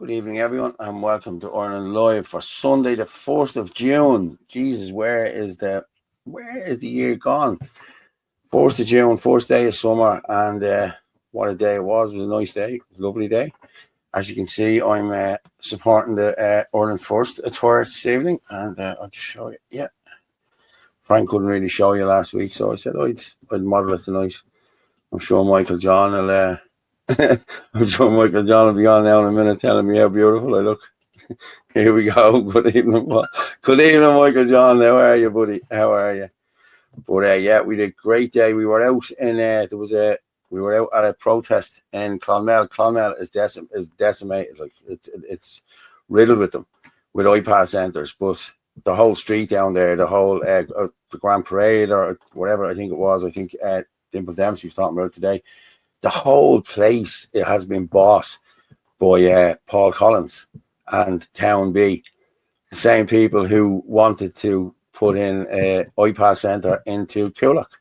Good evening, everyone, and welcome to Ireland Live for Sunday, the 1st of June. Jesus, where is the year gone? 1st of June, first day of summer, and what a day it was. It was a nice day, a lovely day. As you can see, I'm supporting the Ireland First attire this evening, and I'll show you. Yeah, Frank couldn't really show you last week, so I said I'd model it tonight. I'm sure Michael John will. I'm sure Michael John will be on now in a minute telling me how beautiful I look. Here we go. Good evening, Michael John. How are you, buddy? How are you? But yeah, we did a great day. We were out in we were out at a protest in Clonmel. Clonmel is decimated. Like it's riddled with them, with iPad centres. But the whole street down there, the whole the Grand Parade or whatever I think it was. I think Dimple Dempsey was talking about it today. The whole place, it has been bought by Paul Collins and Town B, the same people who wanted to put in an iPad centre into Coolock.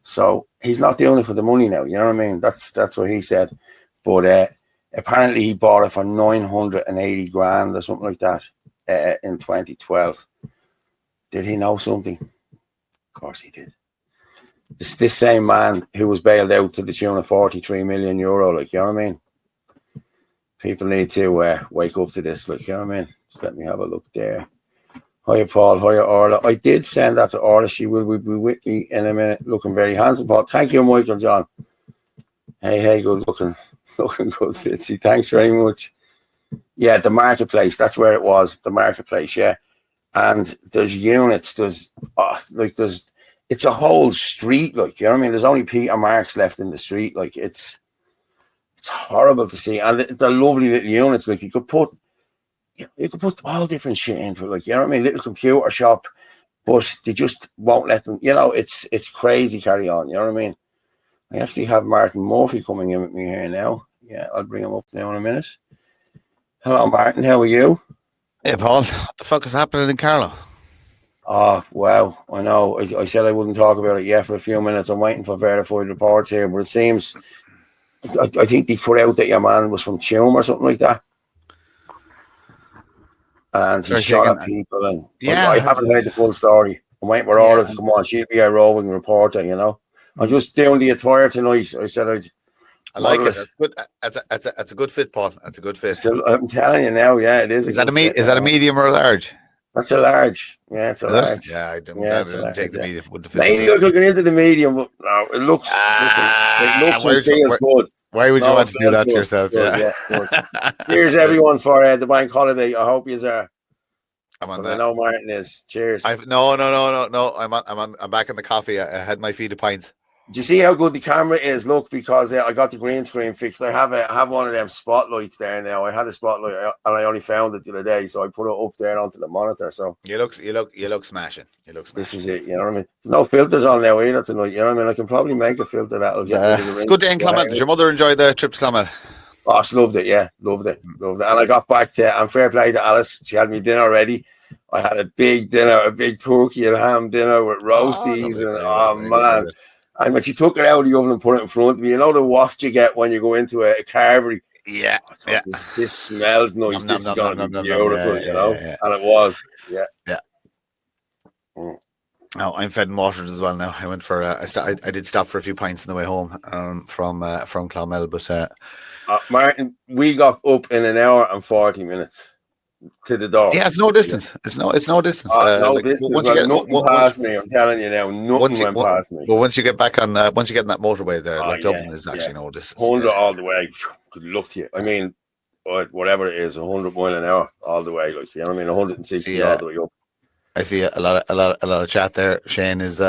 So he's not doing it for the money now. You know what I mean? That's what he said. But apparently he bought it for 980 grand or something like that in 2012. Did he know something? Of course he did. This same man who was bailed out to the tune of 43 million euro, like, you know what I mean? People need to wake up to this, like, you know what I mean? Just let me have a look there. Hiya, Paul. Hiya, Orla. I did send that to Orla. She will be with me in a minute, looking very handsome, Paul. Thank you, Michael John. Hey, good looking good, Fitzy. Thanks very much. Yeah, the marketplace. That's where it was. The marketplace, yeah. And there's units. It's a whole street, like, you know what I mean? There's only Peter Marks left in the street. Like, it's horrible to see. And the lovely little units, like, you could put all different shit into it, like, you know what I mean? Little computer shop, but they just won't let them, you know, it's crazy carry on, you know what I mean? I actually have Martin Murphy coming in with me here now. Yeah, I'll bring him up now in a minute. Hello, Martin, how are you? Hey, Paul, what the fuck is happening in Carlow? Oh, wow. I know. I said I wouldn't talk about it yet for a few minutes. I'm waiting for verified reports here, but it seems, I think they put out that your man was from Tuam or something like that. And he shot at people. And yeah, I haven't heard the full story. I'm waiting for Orla to come on. She'll be a roving reporter, you know. I'm just doing the attire tonight. I said I like it. That's good. That's a good fit, Paul. That's a good fit. I'm telling you now, yeah, it is. Is that a medium or a large? That's a large. Yeah, it's a large. Yeah, I didn't take the medium. Maybe you're looking into the medium, but no, it looks. It looks and feels good. Why would you want to do that to yourself? Yeah. Cheers, everyone, for the bank holiday. I hope you are. I'm on that. I know Martin is. Cheers. No. I'm back in the coffee. I had my feed of pints. Do you see how good the camera is? Look, because I got the green screen fixed. I have one of them spotlights there now. I had a spotlight and I only found it the other day, so I put it up there onto the monitor. So you look smashing. This is it. You know what I mean? There's no filters on now either tonight. You know what I mean? I can probably make a filter that'll get rid of the ring. It's good day in Clonmel. Did your mother enjoy the trip to Clonmel? Oh, she loved it. Yeah, loved it. And I got back to, and fair play to Alice. She had me dinner ready. I had a big dinner, a big turkey and ham dinner with roasties, man. And when she took it out of the oven and put it in front of me, you know the waft you get when you go into a carvery? Yeah. I thought, this smells nice. This is going to be beautiful, you know? Yeah. And it was. Yeah. No, I'm fed and watered as well now. I went for I did stop for a few pints on the way home from Clonmel, but Martin, we got up in an hour and 40 minutes. To the door. Yeah, it's no distance. Yeah. It's no distance. Distance. Nothing past me. I'm telling you now, nothing went past me. But once you get back on, once you get in that motorway there, Dublin is actually no distance. 100 all the way. Good luck to you. I mean, whatever it is, 100 mile an hour all the way. Like, you know what I mean, 160 all the way up. I see a lot of chat there. Shane is.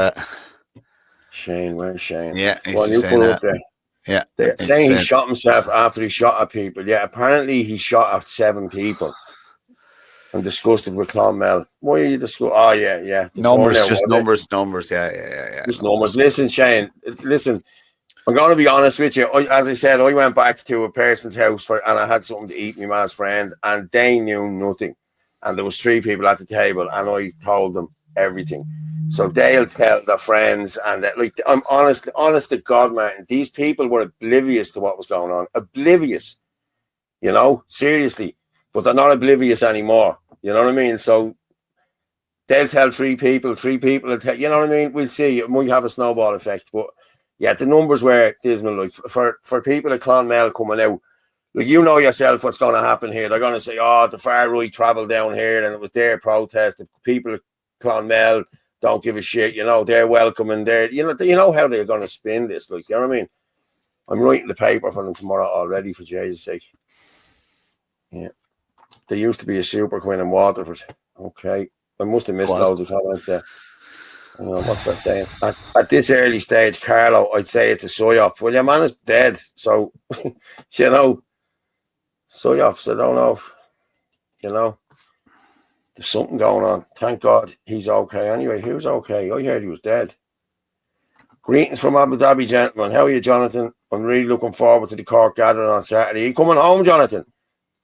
Shane, where's Shane? Yeah, well, you put up there. Yeah, they're saying he shot himself after he shot at people. Yeah, apparently he shot at 7 people. I'm disgusted with Clonmel. Why are you disgusted? Oh, yeah. Numbers. Yeah. Just numbers. Listen, Shane, I'm going to be honest with you. As I said, I went back to a person's house and I had something to eat, my man's friend, and they knew nothing. And there was 3 people at the table and I told them everything. So they'll tell their friends and that, like, I'm honest to God, man, these people were oblivious to what was going on. Oblivious. You know, seriously. but they're not oblivious anymore. You know what I mean? So they'll tell three people will tell, you know what I mean? We'll see. It might have a snowball effect, but yeah, the numbers were dismal. Like for people at Clonmel coming out, like, you know yourself what's going to happen here. They're going to say, "Oh, the far right travelled down here, and it was their protest." The people at Clonmel don't give a shit. You know, they're welcome, and they're, you know how they're going to spin this. Like, you know what I mean? I'm writing the paper for them tomorrow already, for Jesus' sake. Yeah, there used to be a super queen in Waterford. Okay, I must have missed loads of comments there. What's that saying? At this early stage, Carlo, I'd say it's a psyop. Well, your man is dead, so you know, psyops. I don't know. You know, there's something going on. Thank God he's okay. Anyway, he was okay. I heard he was dead. Greetings from Abu Dhabi, gentlemen. How are you, Jonathan? I'm really looking forward to the Cork gathering on Saturday. Are you coming home, Jonathan?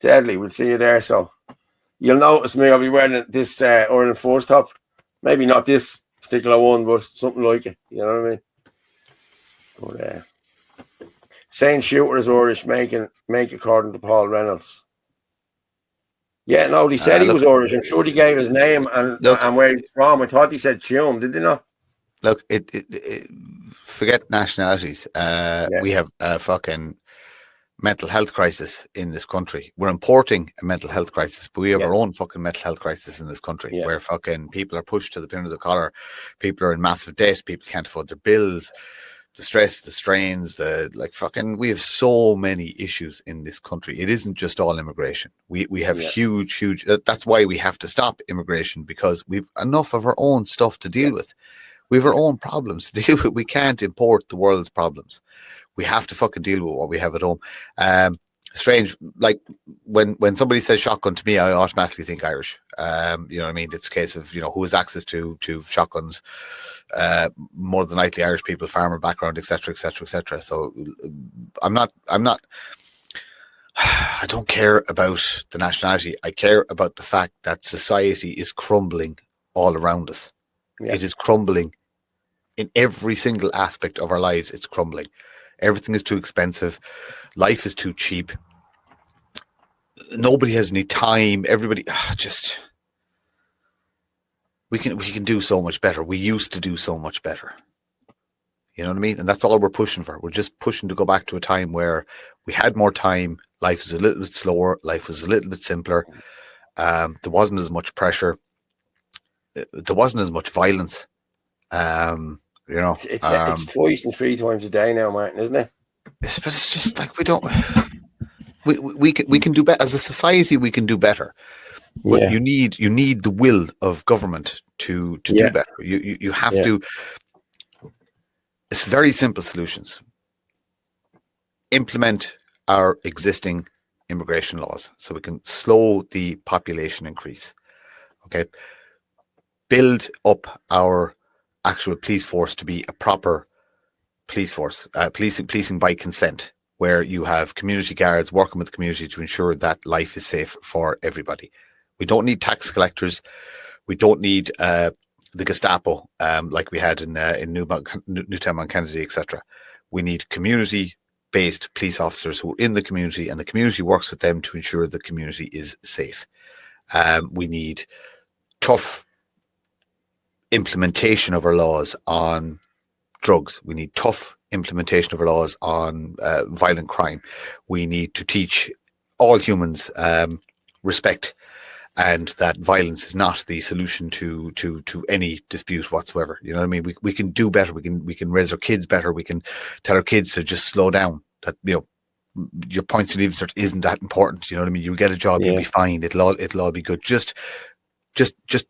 Deadly. We'll see you there. So you'll notice me. I'll be wearing this Ireland Force top. Maybe not this particular one, but something like it. You know what I mean? But saying Shooter is Irish, make according to Paul Reynolds. Yeah, no, he said he was Irish. I'm sure he gave his name and where he's from. I thought he said Tuam, did he not? Look, forget nationalities. We have a fucking mental health crisis in this country. We're importing a mental health crisis, but we have our own fucking mental health crisis in this country, where fucking people are pushed to the pin of the collar. People are in massive debt. People can't afford their bills. The stress, the strains, we have so many issues in this country. It isn't just all immigration. We have huge, that's why we have to stop immigration, because we've enough of our own stuff to deal with. We have our own problems to deal with. We can't import the world's problems. We have to fucking deal with what we have at home. Strange, like when somebody says shotgun to me, I automatically think Irish. You know what I mean? It's a case of, who has access to shotguns. More than likely Irish people, farmer background, etc., etc., etc. So I don't care about the nationality. I care about the fact that society is crumbling all around us. It is crumbling in every single aspect of our lives. It's crumbling. Everything is too expensive. Life is too cheap. Nobody has any time. Everybody we can do so much better. We used to do so much better. You know what I mean? And that's all we're pushing for. We're just pushing to go back to a time where we had more time. Life was a little bit slower. Life was a little bit simpler. There wasn't as much pressure. There wasn't as much violence. It's twice and three times a day now, Martin, isn't it? But it's just like we can do better as a society. We can do better, but you need the will of government to do better. You have to. It's very simple solutions. Implement our existing immigration laws so we can slow the population increase. Okay, build up our actual police force to be a proper police force, policing by consent, where you have community guards working with the community to ensure that life is safe for everybody. We don't need tax collectors. We don't need the Gestapo like we had in Newtown on Kennedy, etc. We need community-based police officers who are in the community, and the community works with them to ensure the community is safe. We need tough implementation of our laws on drugs. We need tough implementation of our laws on violent crime. We need to teach all humans respect, and that violence is not the solution to any dispute whatsoever. You know what I mean? We can do better. We can raise our kids better. We can tell our kids to just slow down. That your points of leave cert isn't that important. You know what I mean? You'll get a job. You'll be fine. It'll all be good. Just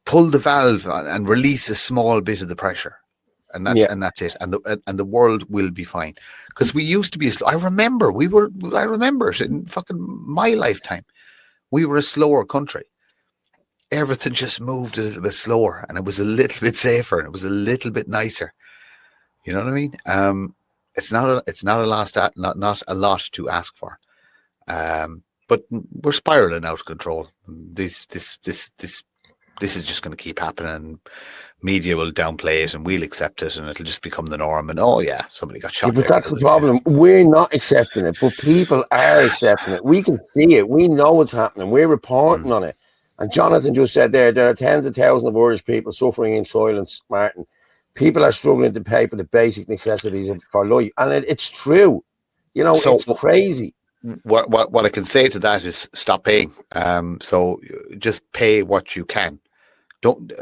pull the valve and release a small bit of the pressure. And that's it. And the world will be fine. Because we used to be slow. I remember it in fucking my lifetime. We were a slower country. Everything just moved a little bit slower, and it was a little bit safer, and it was a little bit nicer. You know what I mean? It's not a lot to ask for. But we're spiraling out of control. This this is just going to keep happening. Media will downplay it and we'll accept it and it'll just become the norm. And oh yeah, somebody got shot. Yeah, but that's the problem. We're not accepting it, but people are accepting it. We can see it. We know what's happening. We're reporting on it. And Jonathan just said there are tens of thousands of Irish people suffering in silence, Martin. People are struggling to pay for the basic necessities for life. And it's true. You know, so, it's crazy. What I can say to that is stop paying. So just pay what you can. Don't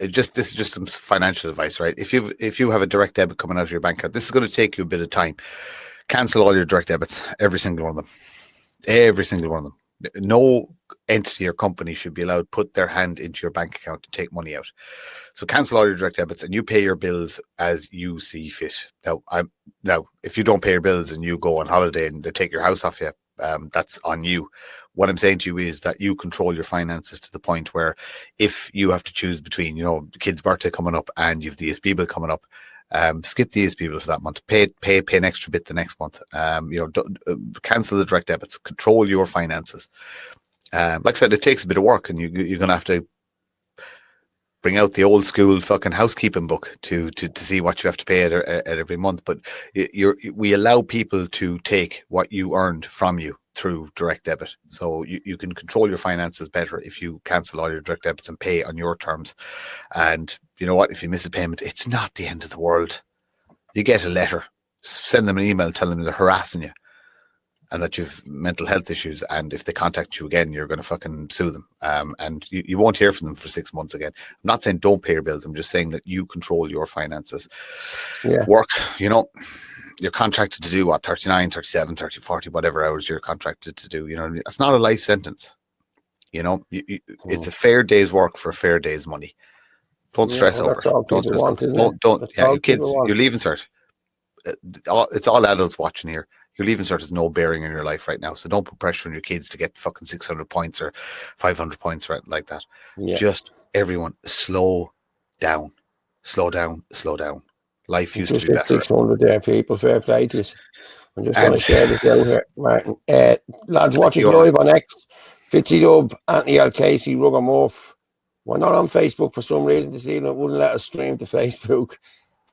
this is just some financial advice, right? If you have a direct debit coming out of your bank account, this is going to take you a bit of time. Cancel all your direct debits, every single one of them. Every single one of them. No entity or company should be allowed to put their hand into your bank account to take money out. So cancel all your direct debits and you pay your bills as you see fit. Now, if you don't pay your bills and you go on holiday and they take your house off you, that's on you. What I'm saying to you is that you control your finances to the point where if you have to choose between, the kid's birthday coming up and you've the ESB bill coming up, skip the ESB bill for that month. Pay an extra bit the next month. Cancel the direct debits. Control your finances. Like I said, it takes a bit of work, and you're going to have to bring out the old school fucking housekeeping book to see what you have to pay at every month. But we allow people to take what you earned from you through direct debit. So you can control your finances better if you cancel all your direct debits and pay on your terms. And you know what? If you miss a payment, it's not the end of the world. You get a letter, send them an email, tell them they're harassing you and that you've mental health issues. And if they contact you again, you're going to fucking sue them. And you won't hear from them for 6 months again. I'm not saying don't pay your bills. I'm just saying that you control your finances. Yeah. Work, you're contracted to do 39, 37, 30, 40, whatever hours you're contracted to do. It's not a life sentence. It's a fair day's work for a fair day's money. Don't stress over it. Don't stress over. Your kids, your leaving cert. It's all adults watching here. Your leaving cert has no bearing in your life right now. So don't put pressure on your kids to get fucking 600 points or 500 points or like that. Yeah. Just everyone slow down. Life used to be better. 600 there, people. Fair play to you. I'm just going to share this out here, Martin. Lads, watch us live on X. Fitzy Dub, Anthony L. Casey, Rugger Muff. We're not on Facebook for some reason this evening. It wouldn't let us stream to Facebook.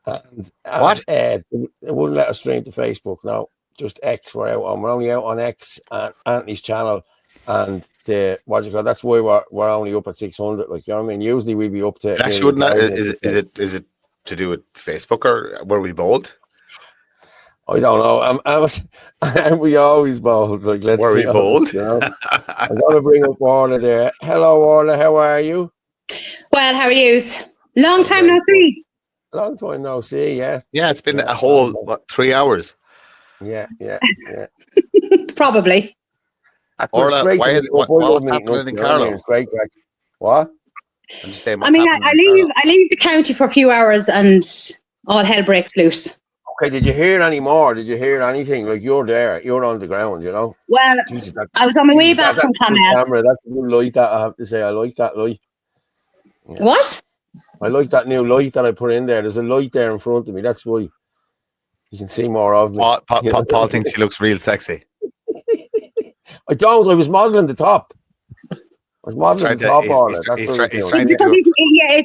And what? It wouldn't let us stream to Facebook. No, just X. We're only out on X and Anthony's channel. And that's why we're only up at 600. Like, you know what I mean? Usually we'd be up to. Actually, wouldn't that, is it to do with Facebook or were we bold? I don't know. And we always bold. Like, were we bold? I'm going to bring up Orla there. Hello, Orla. How are you? Well, how are you? Long time no see. Long time no see. Yeah. Yeah, it's been a whole 3 hours. Yeah. Probably. Orla, what's happening in Carlo? Great. What? I'm just saying. I leave the county for a few hours and all hell breaks loose. Okay, did you hear any more? Did you hear anything? Like, you're there, you're on the ground, Well, I was on my way back from Clonmel. That's a new light that I have to say. I like that light. Yeah. What? I like that new light that I put in there. There's a light there in front of me. That's why you can see more of me. Paul thinks he looks real sexy. I don't. I was modelling the top. It's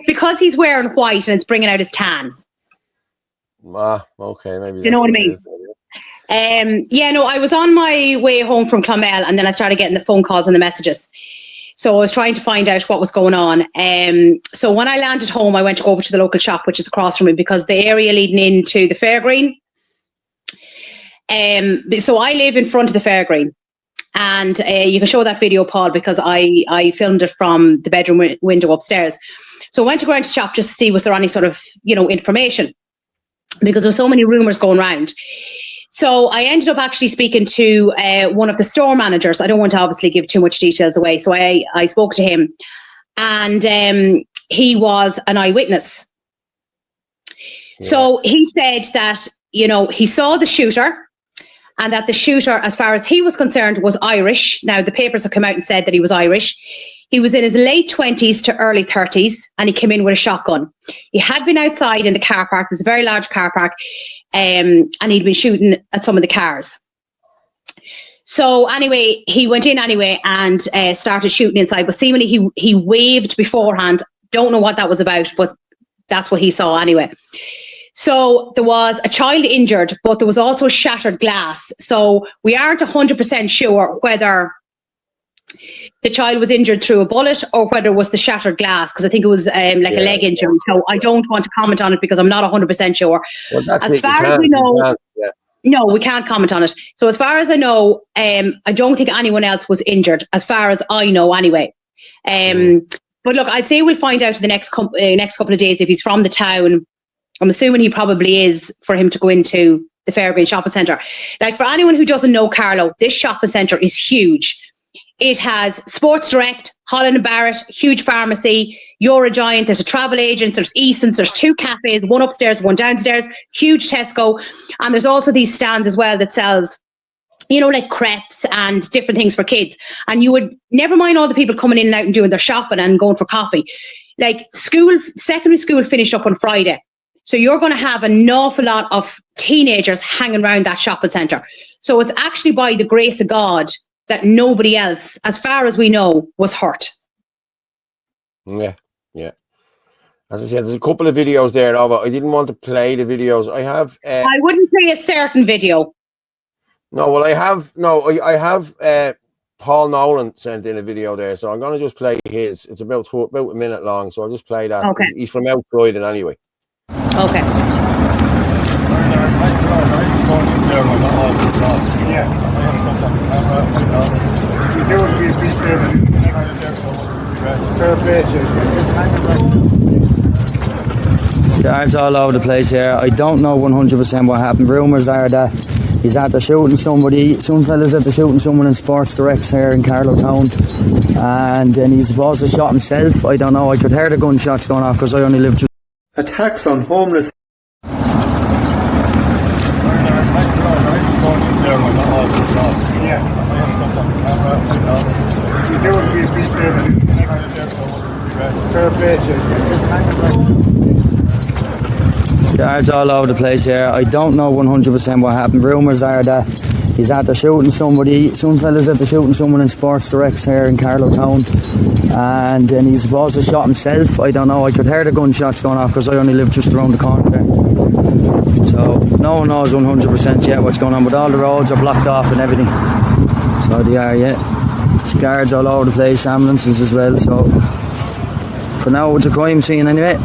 because he's wearing white and it's bringing out his tan. Okay, maybe. Do you know what I mean? I was on my way home from Clonmel and then I started getting the phone calls and the messages. So I was trying to find out what was going on. So when I landed home, I went to go over to the local shop, which is across from me, because the area leading into the fairgreen. So I live in front of the fairgreen. And you can show that video, Paul, because I filmed it from the bedroom window upstairs. So I went to go into the shop just to see was there any sort of, information, because there were so many rumours going around. So I ended up actually speaking to one of the store managers. I don't want to obviously give too much details away. So I spoke to him and he was an eyewitness. Yeah. So he said that, he saw the shooter. And that the shooter, as far as he was concerned, was Irish. Now, the papers have come out and said that he was Irish. He was in his late 20s to early 30s, and he came in with a shotgun. He had been outside in the car park. There's a very large car park, and he'd been shooting at some of the cars. So anyway, he went in anyway and started shooting inside. But seemingly he waved beforehand. Don't know what that was about, but that's what he saw anyway. So there was a child injured, but there was also shattered glass. So we aren't 100% sure whether the child was injured through a bullet or whether it was the shattered glass, because I think it was a leg injury. So I don't want to comment on it because I'm not 100% sure. Well, that's as far as we know, no, we can't comment on it. So as far as I know, I don't think anyone else was injured, as far as I know anyway. But look, I'd say we'll find out in the next couple of days if he's from the town. I'm assuming he probably is, for him to go into the Fairgreen shopping centre. Like, for anyone who doesn't know Carlow, this shopping centre is huge. It has Sports Direct, Holland and Barrett, huge pharmacy, Eurogiant, there's a travel agent, there's Easton's, there's 2 cafes, one upstairs, one downstairs, huge Tesco. And there's also these stands as well that sells, you know, like crepes and different things for kids. And you would, never mind all the people coming in and out and doing their shopping and going for coffee. Like, secondary school finished up on Friday. So you're going to have an awful lot of teenagers hanging around that shopping centre. So it's actually by the grace of God that nobody else, as far as we know, was hurt. Yeah. As I said, there's a couple of videos there of it. I didn't want to play the videos. I have. I wouldn't play a certain video. No, well, I have Paul Nolan sent in a video there, so I'm going to just play his. It's about a minute long, so I'll just play that. Okay. He's from outside, and anyway. Okay. Stars all over the place here. I don't know 100% what happened. Rumours are that he's after shooting somebody. Some fellas after shooting someone in Sports Direct here in Carlow Town, and then he's supposed to shot himself. I don't know. I could hear the gunshots going off because I only live just. Attacks on homeless. Stars all over the place here. I don't know 100% what happened. Rumours are that he's after shooting somebody. Some fellas after shooting someone in Sports Direct here in Carlow Town, and then he's supposed to shot himself. I don't know. I could hear the gunshots going off because I only live just around the corner there. So no one knows 100% yet what's going on, but all the roads are blocked off and everything. So they are, yeah. There's guards all over the place, ambulances as well. So for now, it's a crime scene anyway.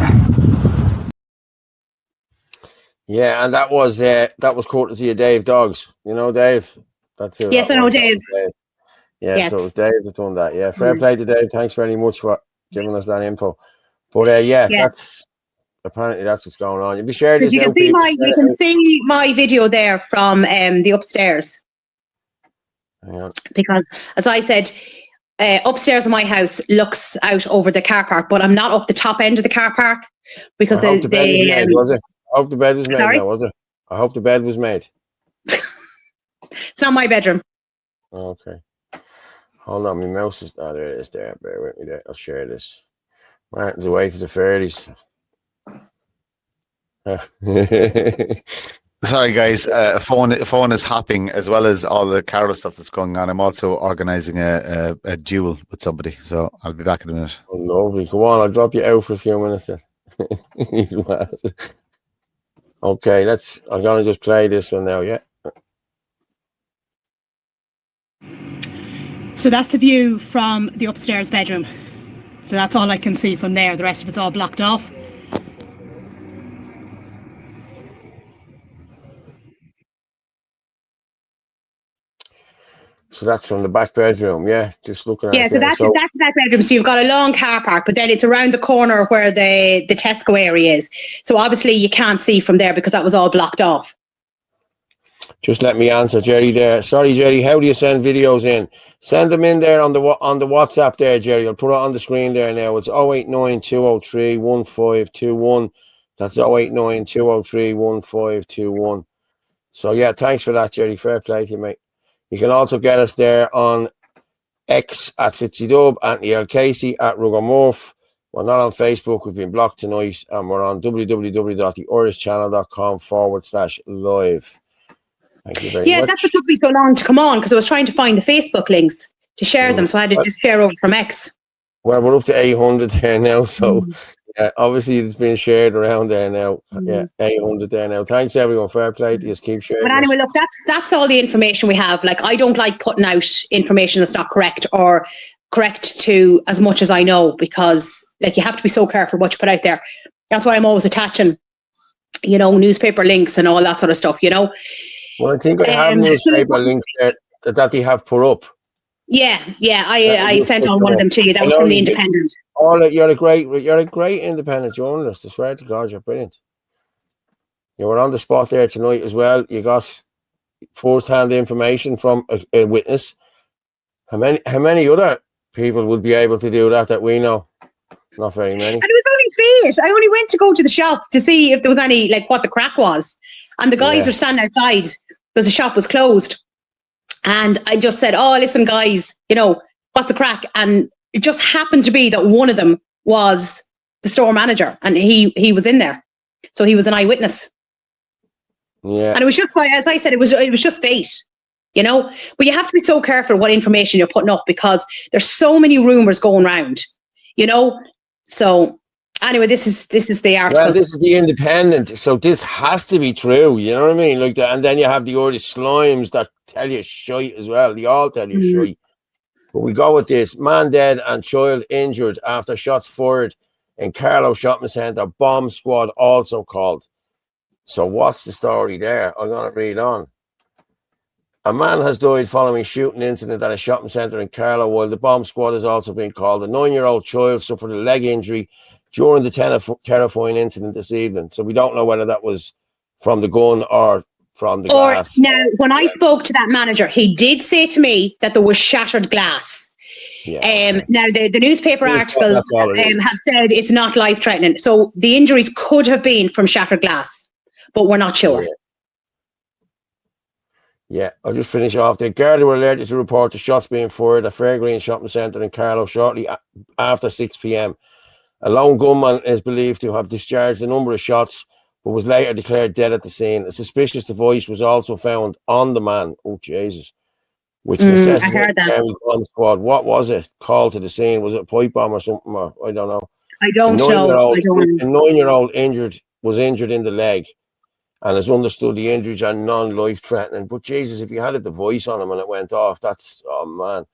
Yeah, and that was courtesy of Dave Dogs. You know Dave? That's who. Yes, I know Dave. Yeah, yes. So it was Dave that done that. Yeah, fair play to Dave. Thanks very much for giving us that info. But yeah, that's apparently that's what's going on. You'll be sharing this. You can see my video there from the upstairs. Hang on. Because, as I said, upstairs of my house looks out over the car park, but I'm not up the top end of the car park because I hope the bed was made, was it? I hope the bed was made now, was it? I hope the bed was made. It's not my bedroom. Okay. Hold on, my mouse is... Oh, there it is there. Bear with me there. I'll share this. Martin's away to the 30s. Sorry, guys. Phone is hopping as well as all the Carlow stuff that's going on. I'm also organising a duel with somebody, so I'll be back in a minute. Oh, lovely. Go on, I'll drop you out for a few minutes then. He's mad. Okay, I'm going to just play this one now, yeah? So that's the view from the upstairs bedroom. So that's all I can see from there. The rest of it's all blocked off. So that's from the back bedroom, yeah? Just looking at it. Yeah, so that's the back bedroom. So you've got a long car park, but then it's around the corner where the Tesco area is. So obviously you can't see from there because that was all blocked off. Just let me answer Jerry there. Sorry, Jerry, how do you send videos in? Send them in there on the WhatsApp there, Jerry. I'll put it on the screen there now. It's 089 203 1521. That's 089 203 1521. So yeah, thanks for that, Jerry. Fair play to you, mate. You can also get us there on X at FitzyDub, Anthony L. Casey at Rugamorph. We're not on Facebook. We've been blocked tonight. And we're on www.theirishchannel.com/live. Thank you very Yeah, much. that's what took me so long to come on, because I was trying to find the Facebook links to share them, so I had to just share over from X. Well, we're up to 800 there now, so obviously it's been shared around there now. Yeah, 800 there now. Thanks everyone. Fair play to you. Keep sharing. But anyway, look, that's all the information we have. Like, I don't like putting out information that's not correct or correct to as much as I know, because like you have to be so careful what you put out there. That's why I'm always attaching, newspaper links and all that sort of stuff, Well, I think I have newspaper links there that they have put up. Yeah, I sent on one of them to you. That was from the Independent. Orla, you're a great independent journalist. I swear to God, you're brilliant. You were on the spot there tonight as well. You got first-hand information from a witness. How many other people would be able to do that we know? Not very many. And it was only late. I only went to go to the shop to see if there was any, like, what the crack was. And the guys were standing outside because the shop was closed. And I just said, oh, listen, guys, what's the crack? And it just happened to be that one of them was the store manager, and he was in there. So he was an eyewitness. Yeah. And it was just, as I said, it was just fate, But you have to be so careful what information you're putting up, because there's so many rumors going around, So anyway, this is the article. Well, this is the Independent, so this has to be true. You know what I mean? Like that, and then you have the Irish Slimes that tell you shite as well. They all tell you shite. But we go with this: man dead and child injured after shots fired in Carlow Shopping Centre. Bomb squad also called. So what's the story there? I'm going to read on. A man has died following shooting incident at a shopping centre in Carlow, while the bomb squad has also been called. A 9-year-old child suffered a leg injury during the terrifying incident this evening. So we don't know whether that was from the gun or from the glass. Now, when I spoke to that manager, he did say to me that there was shattered glass. Yeah, Now, the newspaper articles have said it's not life-threatening. So the injuries could have been from shattered glass, but we're not sure. Yeah, I'll just finish off. The Garda were alerted to report the shots being fired at Fairgreen Shopping Centre in Carlow shortly after 6 p.m. A lone gunman is believed to have discharged a number of shots, but was later declared dead at the scene. A suspicious device was also found on the man. Oh, Jesus. Which necessitated the bomb squad. What was it? Called to the scene. Was it a pipe bomb or something? Or, I don't know. I don't know. A 9-year-old was injured in the leg, and as understood, the injuries are non-life-threatening. But Jesus, if you had a device on him and it went off, that's, oh man.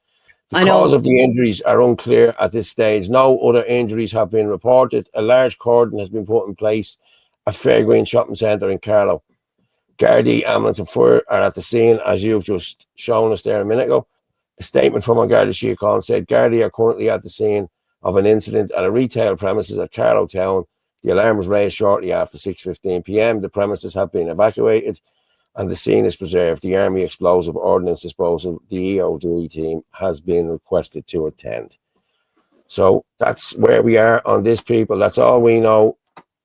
The cause of the injuries are unclear at this stage. No other injuries have been reported. A large cordon has been put in place at Fairgreen Shopping Centre in Carlow. Gardaí, ambulance and fire are at the scene, as you've just shown us there a minute ago. A statement from Garda Síochána said Gardaí are currently at the scene of an incident at a retail premises at Carlow Town. The alarm was raised shortly after 6:15 p.m. The premises have been evacuated and the scene is preserved. The Army Explosive Ordnance Disposal, the EOD team, has been requested to attend. So that's where we are on this, people. That's all we know.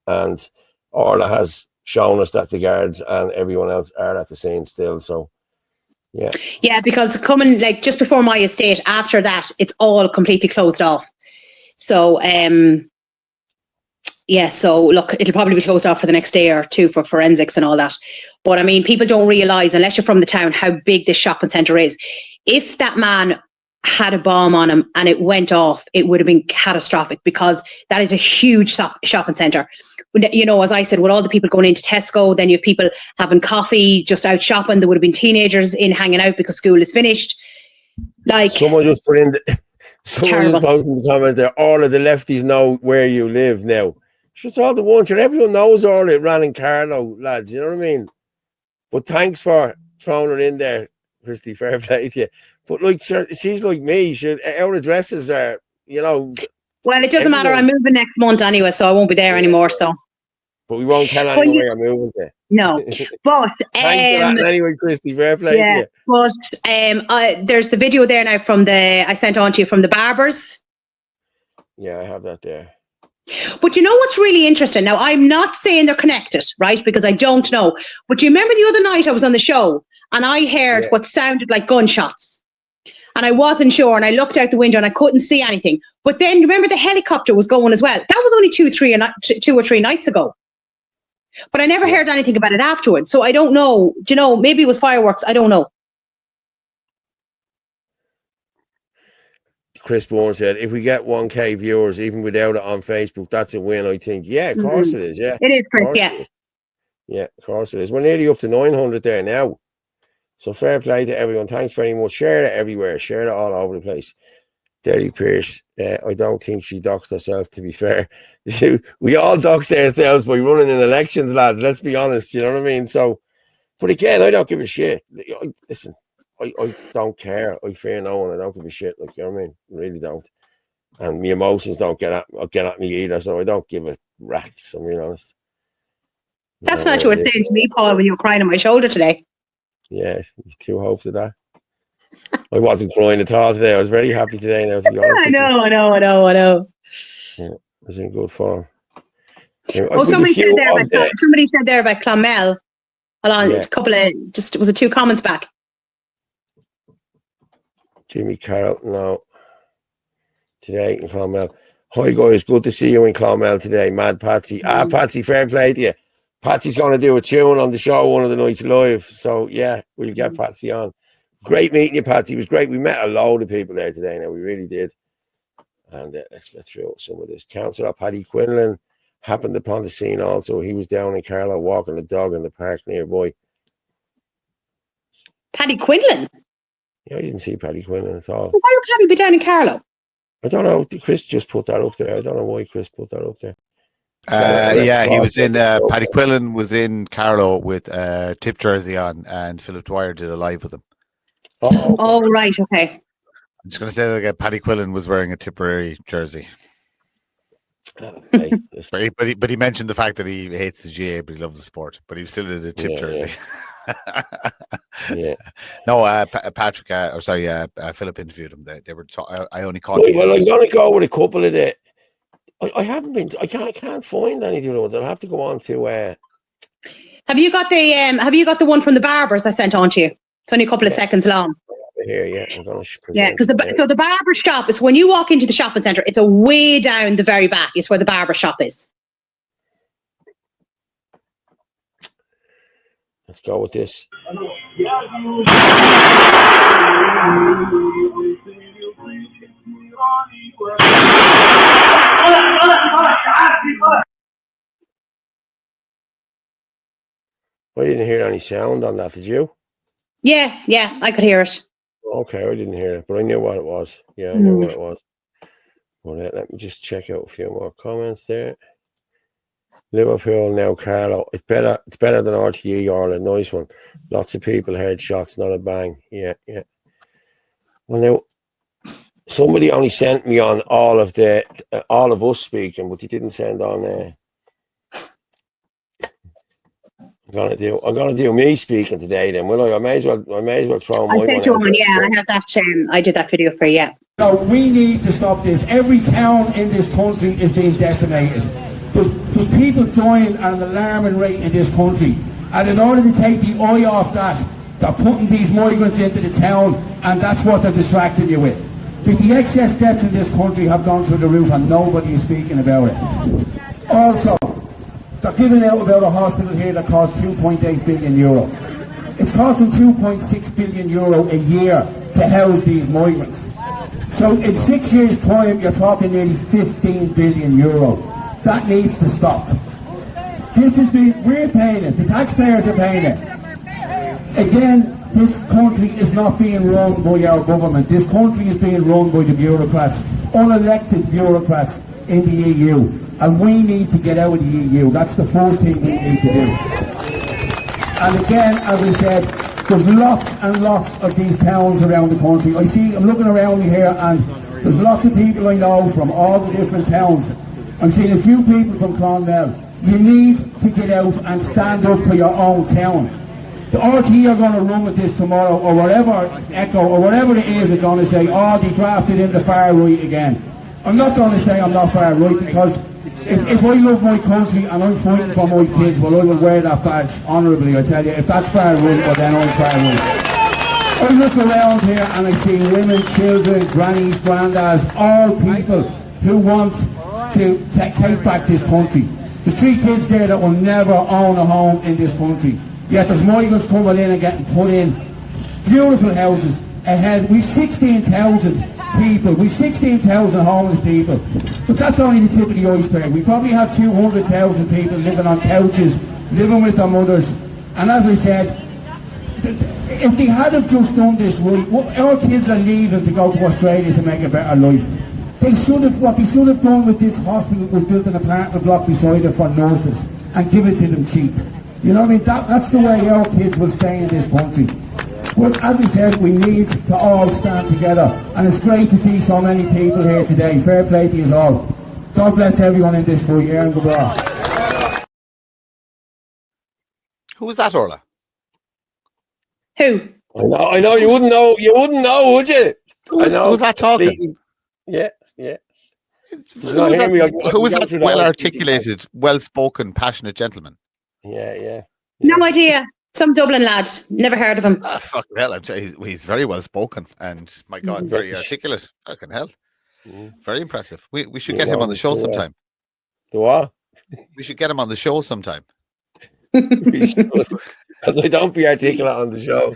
And Orla has shown us that the guards and everyone else are at the scene still. So, yeah. Yeah, because coming like just before my estate, after that, it's all completely closed off. So, so look, it'll probably be closed off for the next day or two for forensics and all that. But I mean, people don't realise, unless you're from the town, how big this shopping centre is. If that man had a bomb on him and it went off, it would have been catastrophic, because that is a huge shopping centre. As I said, with all the people going into Tesco, then you have people having coffee, just out shopping. There would have been teenagers in hanging out because school is finished. Like, someone just put in someone just posted in the comments there, all of the lefties know where you live now. It's just all the ones, and everyone knows all it ran in Carlow, lads, you know what I mean? But thanks for throwing it in there, Christy, fair play to you. But like, she's like me, our addresses are, well, it doesn't matter, I'm moving next month anyway, so I won't be there anymore, so. But we won't tell anyone where you're moving to. No, but thanks for that anyway, Christy, fair play to you. But there's the video there now I sent on to you from the barbers. Yeah, I have that there. But you know what's really interesting? Now, I'm not saying they're connected, right? Because I don't know. But you remember the other night I was on the show and I heard what sounded like gunshots. And I wasn't sure, and I looked out the window and I couldn't see anything. But then remember the helicopter was going as well. That was only 2 or 3 nights ago. But I never heard anything about it afterwards. So I don't know. Do you know, maybe it was fireworks. I don't know. Chris Bourne said, if we get 1K viewers, even without it on Facebook, that's a win, I think. Yeah, of course it is. Yeah. It is, Chris. Yeah. Yeah, of course it is. We're nearly up to 900 there now. So fair play to everyone. Thanks very much. Share it everywhere. Share it all over the place. Derry Pierce, I don't think she doxed herself, to be fair. We all doxed ourselves by running in elections, lads. Let's be honest. You know what I mean? So, but again, I don't give a shit. Listen, I don't care. I fear no one. I don't give a shit. Like, you know what I mean? I really don't. And my emotions don't get at me either. So I don't give a rat's. I'm being honest. That's what you were saying to me, Paul, when you were crying on my shoulder today. Yeah, two hopes of that. I wasn't crying at all today. I was very happy today. Now, to be honest, I know. Yeah, I was in good form. Somebody said there about Clonmel. Hold on, a couple of was it 2 comments back? Jimmy Carroll, no. Today in Clonmel. Hi guys, good to see you in Clonmel today. Mad Patsy. Patsy, fair play to you. Patsy's going to do a tune on the show one of the nights live. So yeah, we'll get Patsy on. Great meeting you, Patsy. It was great. We met a load of people there today. Now we really did. And let's get through some of this. Councillor Paddy Quinlan happened upon the scene also. He was down in Carlow walking the dog in the park nearby. Paddy Quinlan? Yeah, I didn't see Paddy Quinlan at all. So why would Paddy be down in Carlow? I don't know. Chris just put that up there. I don't know why Chris put that up there. He was in. Paddy Quillen was in Carlow with Tip jersey on, and Philip Dwyer did a live with him. Oh, right, okay. I'm just going to say that Paddy Quillen was wearing a Tipperary jersey. Okay. but he mentioned the fact that he hates the GA, but he loves the sport. But he was still in a Tip jersey. Yeah. No, Patrick, Philip interviewed him. They were. I only caught. Well, I'm going to go with a couple of the. I haven't been. I can't find any of the other ones. I'll have to go on to. Have you got the the one from the barbers I sent on to you? It's only a couple of seconds long. Here, yeah, I'm going to because the barber shop is when you walk into the shopping centre. It's a way down the very back. Is where the barber shop is. Let's go with this. I didn't hear any sound on that. Did you? Yeah, I could hear it. Okay, I didn't hear it, but I knew what it was. Yeah, I knew what it was. Well, let me just check out a few more comments there. Liverpool now, Carlo. It's better than RTE, Orla. Nice one. Lots of people heard shots, not a bang. Yeah. Well, now somebody only sent me on all of us speaking, but he didn't send on. I'm gonna do me speaking today. Then, will I? I may as well throw my. I sent you one. Yeah, I have that. I did that video for you. Yeah. No, we need to stop this. Every town in this country is being decimated. There's people dying at an alarming rate in this country. And in order to take the eye off that, they're putting these migrants into the town, and that's what they're distracting you with. But the excess deaths in this country have gone through the roof, and nobody is speaking about it. Also, they're giving out about a hospital here that costs 2.8 billion euro. It's costing 2.6 billion euro a year to house these migrants. So in 6 years' time, you're talking nearly 15 billion euro. That needs to stop. We're paying it. The taxpayers are paying it. Again, this country is not being run by our government. This country is being run by the bureaucrats, unelected bureaucrats in the EU. And we need to get out of the EU. That's the first thing we need to do. And again, as I said, there's lots and lots of these towns around the country. I'm looking around me here, and there's lots of people I know from all the different towns. I'm seeing a few people from Clonmel. You need to get out and stand up for your own town. The RTE are going to run with this tomorrow, or whatever, Echo, or whatever it is, they're going to say, they drafted in the far right again. I'm not going to say I'm not far right, because if I love my country and I'm fighting for my kids, well, I will wear that badge honourably, I tell you. If that's far right, well, then I'm far right. I look around here and I see women, children, grannies, granddads, all people who want to take back this country. There's 3 kids there that will never own a home in this country. Yet there's migrants coming in and getting put in beautiful houses ahead. We've 16,000 people. We've 16,000 homeless people. But that's only the tip of the iceberg. We probably have 200,000 people living on couches, living with their mothers. And as I said, if they had have just done this right, our kids are leaving to go to Australia to make a better life. What they should have done with this hospital was built an apartment block beside it for nurses and give it to them cheap. You know what I mean? That's the way our kids will stay in this country. But as I said, we need to all stand together. And it's great to see so many people here today. Fair play to you all. God bless everyone in this full year and goodbye. Who was that, Orla? Who? I know. You wouldn't know. You wouldn't know, would you? Who's that talking? Yeah. Who was that well-articulated, well-spoken, passionate gentleman? Yeah. No idea. Some Dublin lad. Never heard of him. Fucking hell. He's very well-spoken and, my God, very articulate. Fucking hell. Very impressive. We should get him on the show sometime. The what? We should get him on the show sometime. Because I don't be articulate on the show.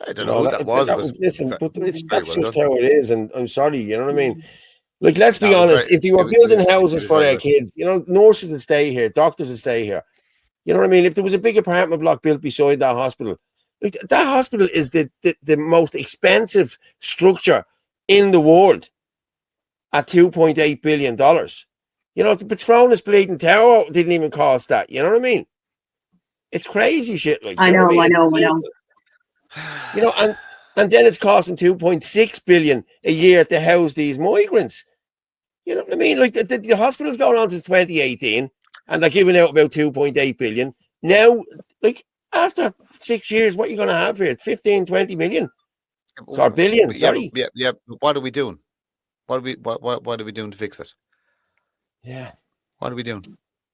I don't know who that was. Listen, but that's just how it is, and I'm sorry, you know what I mean? Like, let's be honest, if they were building houses for their kids, you know, nurses would stay here, doctors would stay here. You know what I mean? If there was a big apartment block built beside that hospital, like, that hospital is the most expensive structure in the world at $2.8 billion. You know, the Patronus Bleeding Tower didn't even cost that. You know what I mean? It's crazy shit. Like, I know. You know, and then it's costing 2.6 billion a year to house these migrants. You know what I mean? Like, the hospital's going on since 2018, and they're giving out about 2.8 billion. Now, like, after 6 years, what are you going to have here? 15, 20 million? Or billion, sorry. Yeah. What are we doing? What are we doing to fix it? Yeah. What are we doing?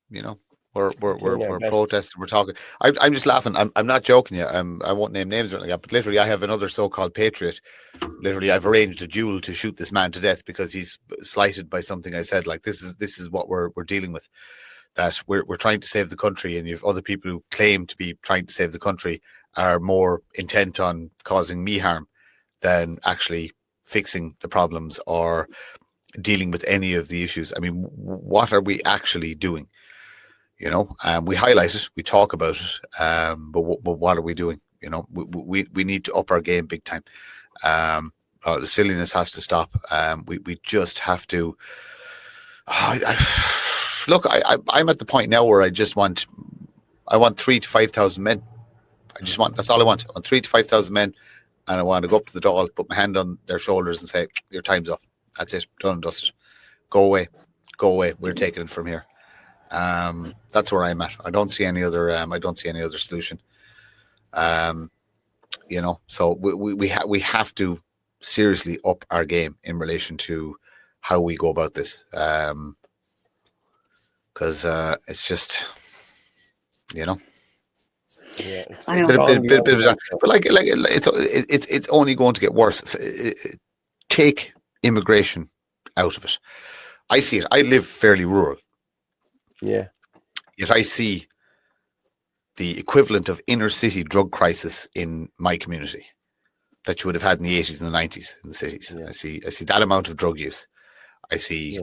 You know, we're protesting. We're talking. I'm just laughing. I'm not joking. I won't name names or anything like that. But literally, I have another so-called patriot. Literally, I've arranged a duel to shoot this man to death because he's slighted by something I said. Like, this is what we're dealing with. That we're trying to save the country, and you've other people who claim to be trying to save the country are more intent on causing me harm than actually fixing the problems or dealing with any of the issues. I mean, what are we actually doing? You know, we highlight it, we talk about it, but what are we doing? You know, we need to up our game big time. The silliness has to stop. We just have to. Look, I'm at the point now where I want 3,000 to 5,000 men. That's all I want. I want 3,000 to 5,000 men, and I want to go up to the door, put my hand on their shoulders, and say, "Your time's up. That's it. Done and dusted. Go away. We're taking it from here." That's where I'm at. I don't see any other solution. You know, so we have to seriously up our game in relation to how we go about this. Because it's just, you know. Yeah, I know. But like it's only going to get worse. Take immigration out of it. I see it. I live fairly rural. Yeah. Yet I see the equivalent of inner city drug crisis in my community that you would have had in the 80s and the 90s in the cities. Yeah. I see that amount of drug use. I see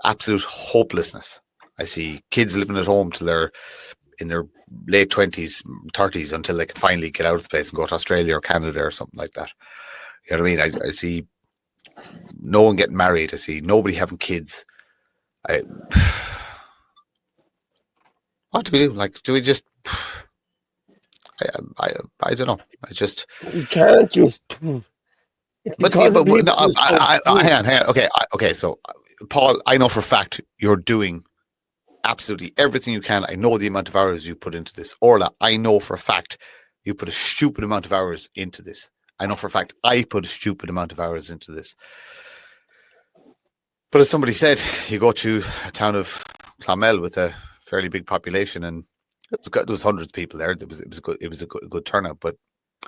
absolute hopelessness. I see kids living at home till they're in their late 20s, 30s until they can finally get out of the place and go to Australia or Canada or something like that. You know what I mean? I see no one getting married. I see nobody having kids. What do we do? Like, do we just? I don't know. You can't just. Hang on. Okay. So, Paul, I know for a fact you're doing absolutely everything you can. I know the amount of hours you put into this. Orla, I know for a fact you put a stupid amount of hours into this. I know for a fact I put a stupid amount of hours into this. But as somebody said, you go to a town of Clonmel with a fairly big population, and there was hundreds of people there. It was a good turnout,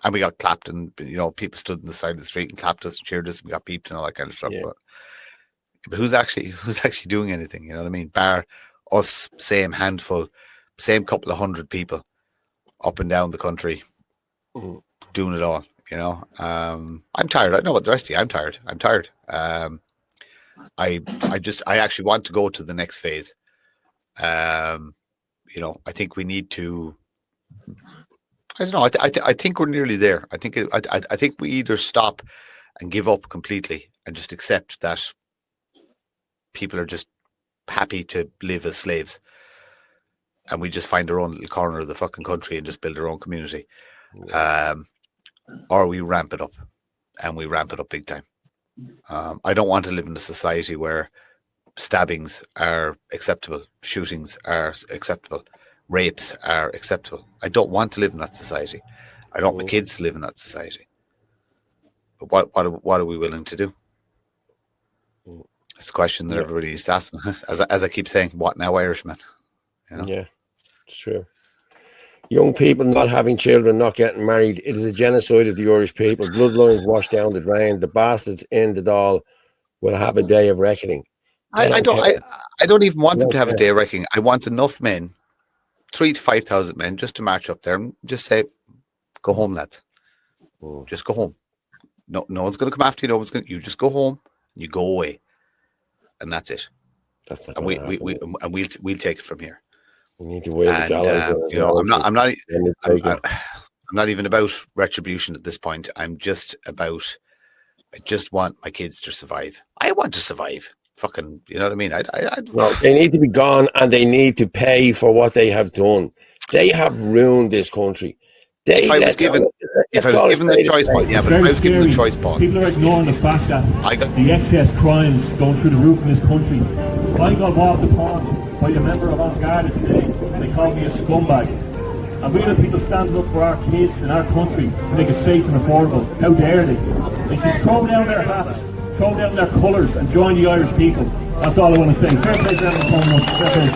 and we got clapped, and you know, people stood on the side of the street and clapped us and cheered us, and we got beeped and all that kind of stuff. Yeah. But But who's actually doing anything? You know what I mean? Bar us, same handful, same couple of hundred people up and down the country doing it all. You know, I'm tired. I know what the rest of you. I'm tired. I actually want to go to the next phase. You know, I think we need to. I don't know. I think we're nearly there. I think we either stop and give up completely and just accept that people are just happy to live as slaves, and we just find our own little corner of the fucking country and just build our own community, or we ramp it up, and we ramp it up big time. I don't want to live in a society where stabbings are acceptable, shootings are acceptable, rapes are acceptable. I don't want to live in that society. I don't want my kids to live in that society. But what are we willing to do? It's a question that everybody needs to ask. As I keep saying, what now, Irishman? You know? Yeah, it's true. Young people not having children, not getting married. It is a genocide of the Irish people. Bloodlines washed down the drain. The bastards in the Dáil will have a day of reckoning. I don't even want them to have a day of reckoning. I want enough men, 3,000 to 5,000 men, just to march up there and just say, "Go home, lads. Just go home. No one's going to come after you. You just go home. You go away, and that's it. And we'll take it from here." We need to wait. You know, I'm not even about retribution at this point. I just want my kids to survive. I want to survive. Fucking, you know what I mean? No, they need to be gone, and they need to pay for what they have done. They have ruined this country. If I was given the choice, Paul, but if I was given the choice, Paul, people are ignoring the fact that the excess crimes going through the roof in this country. I got walked upon by a member of An Garda today, and they called me a scumbag. And we are the people standing up for our kids and our country to make it safe and affordable. How dare they? They should throw down their hats, throw down their colours, and join the Irish people. That's all I want to say. Fair play to everyone coming up. Fair play.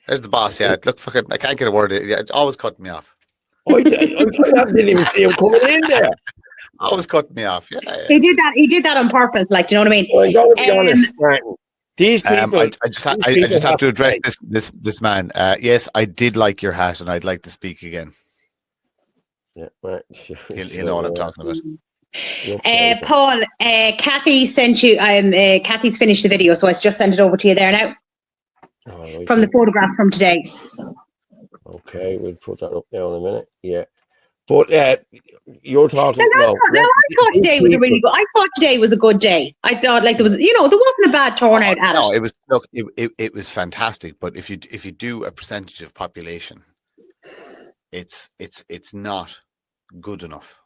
There's the boss. Yeah, look, fucking, I can't get a word. It's always cutting me off. I didn't even see him coming in there. Always cutting me off. Yeah. He did that on purpose. Like, do you know what I mean? Well, I'm going to be honest, Martin. These people. I just have to address this man. Yes, I did like your hat, and I'd like to speak again. Yeah, right. You know what I'm talking about. Paul, Kathy sent you. Kathy's finished the video, so I just sent it over to you there now. Right, from the photograph from today. Okay, we'll put that up now in a minute. Yeah, but you're talking. I thought today was a really good. I thought today was a good day. I thought like there wasn't a bad turnout at it. No, it was. Look, it was fantastic. But if you do a percentage of population, it's not good enough.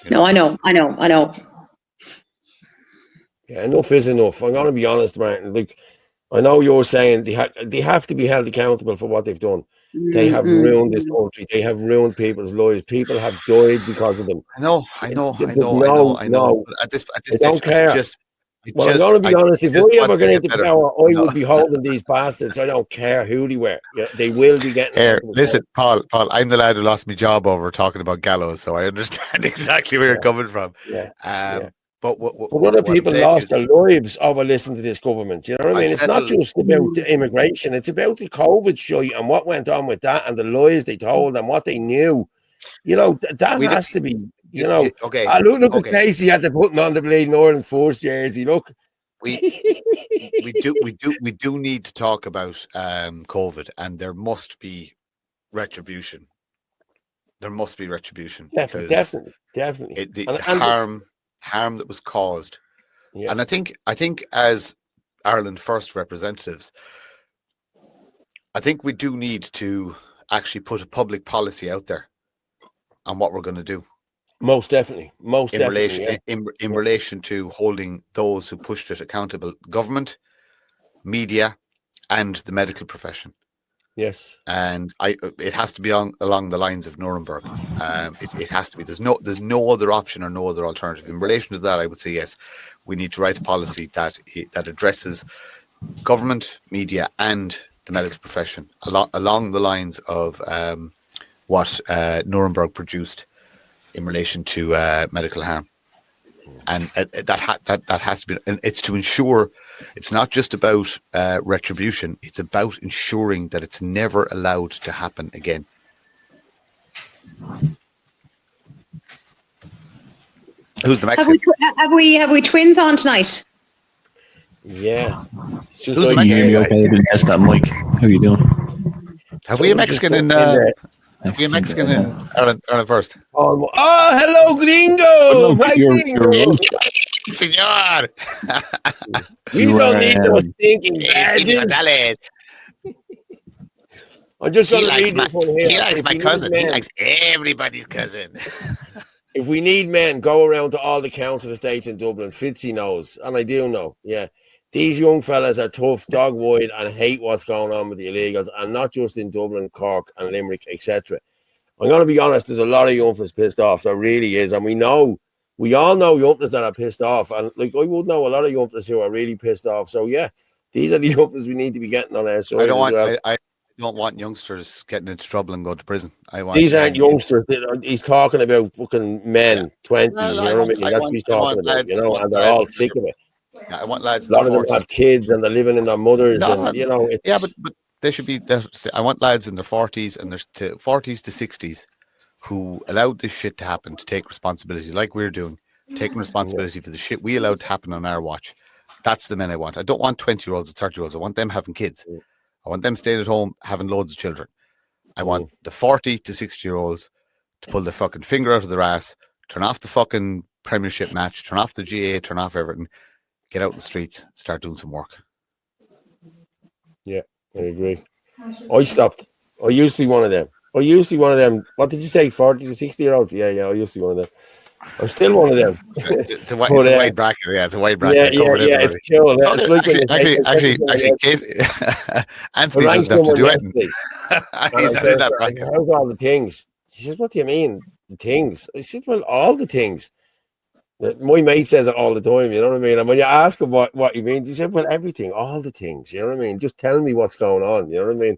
No, I know. Yeah, enough is enough. I'm going to be honest, Martin. Like, I know you're saying they have to be held accountable for what they've done. They have ruined this country. They have ruined people's lives. People have died because of them. I know. But at this I don't care. I'm going to be honest. If we ever get into power, I would be holding these bastards. I don't care who they were. Yeah, they will be getting. Listen, Paul, I'm the lad who lost my job over talking about gallows, so I understand exactly where you're coming from. Yeah. But other people lost their lives over listening to this government. You know what I mean? It's not just about the immigration. It's about the COVID shit and what went on with that and the lies they told and what they knew. You know, that has to be, you know. Okay. Look at Casey had to putting on the bleeding Ireland Force jersey. Look. We do need to talk about COVID, and there must be retribution. There must be retribution. Definitely. Harm that was caused, and I think as Ireland First representatives, I think we do need to actually put a public policy out there on what we're going to do. Most definitely. In relation to holding those who pushed it accountable, government, media, and the medical profession. Yes, and it has to be along the lines of Nuremberg. It has to be. There's no other option or no other alternative. In relation to that, I would say yes, we need to write a policy that addresses government, media, and the medical profession along the lines of what Nuremberg produced in relation to medical harm. And that has to be, and it's to ensure it's not just about retribution. It's about ensuring that it's never allowed to happen again. Who's the Mexican? Have we twins on tonight? Yeah. It's just Who's the like, Mexican? Okay, I didn't test that mic. How you doing? Have we a Mexican in? Have we a Mexican in Ireland first? Oh, hello, gringo! My gringo! Senor! We don't need no stinking badges. I'm just He going to likes read this one here. He likes If my we need cousin. He men- likes everybody's cousin. If we need men, go around to all the council estates in Dublin. Fitzy knows, and I do know. Yeah, these young fellas are tough, dog-wide, and hate what's going on with the illegals, and not just in Dublin, Cork, and Limerick, etc. I'm going to be honest. There's a lot of young fellas pissed off. There really is, and we all know young fellas that are pissed off, and like I would know a lot of young fellas who are really pissed off. So yeah, these are the young fellas we need to be getting on our side. I don't want youngsters getting into trouble and going to prison. These aren't youngsters. He's talking about fucking men, 20s. Well, you know what I mean? That's what he's talking about. Lads, you know, and they're all sick of it. Yeah, I want lads. A lot of them have kids and they're living in their mothers, No, and you know. It's, yeah, but they should be. I want lads in their 40s and their 40s to 60s who allowed this shit to happen, to take responsibility, like we're doing, taking responsibility for the shit we allowed to happen on our watch. That's the men I want. I don't want 20-year-olds or 30-year-olds. I want them having kids. I want them staying at home having loads of children. I want the 40 to 60-year-olds to pull their fucking finger out of their ass, turn off the fucking Premiership match, turn off the GA, turn off everything, get out in the streets, start doing some work. Yeah, I agree. I stopped. I used to be one of them. What did you say, 40 to 60-year-olds? Yeah, I used to be one of them. I'm still one of them. It's a wide bracket. Yeah, it's a wide bracket. Yeah, it's cool. Actually, Casey, Anthony doesn't have to do anything. He's not in that bracket. How's all the things? She said, what do you mean, the things? I said, well, all the things. My mate says it all the time, you know what I mean? And when you ask him what he means, he said, well, everything, all the things, you know what I mean? Just tell me what's going on, you know what I mean?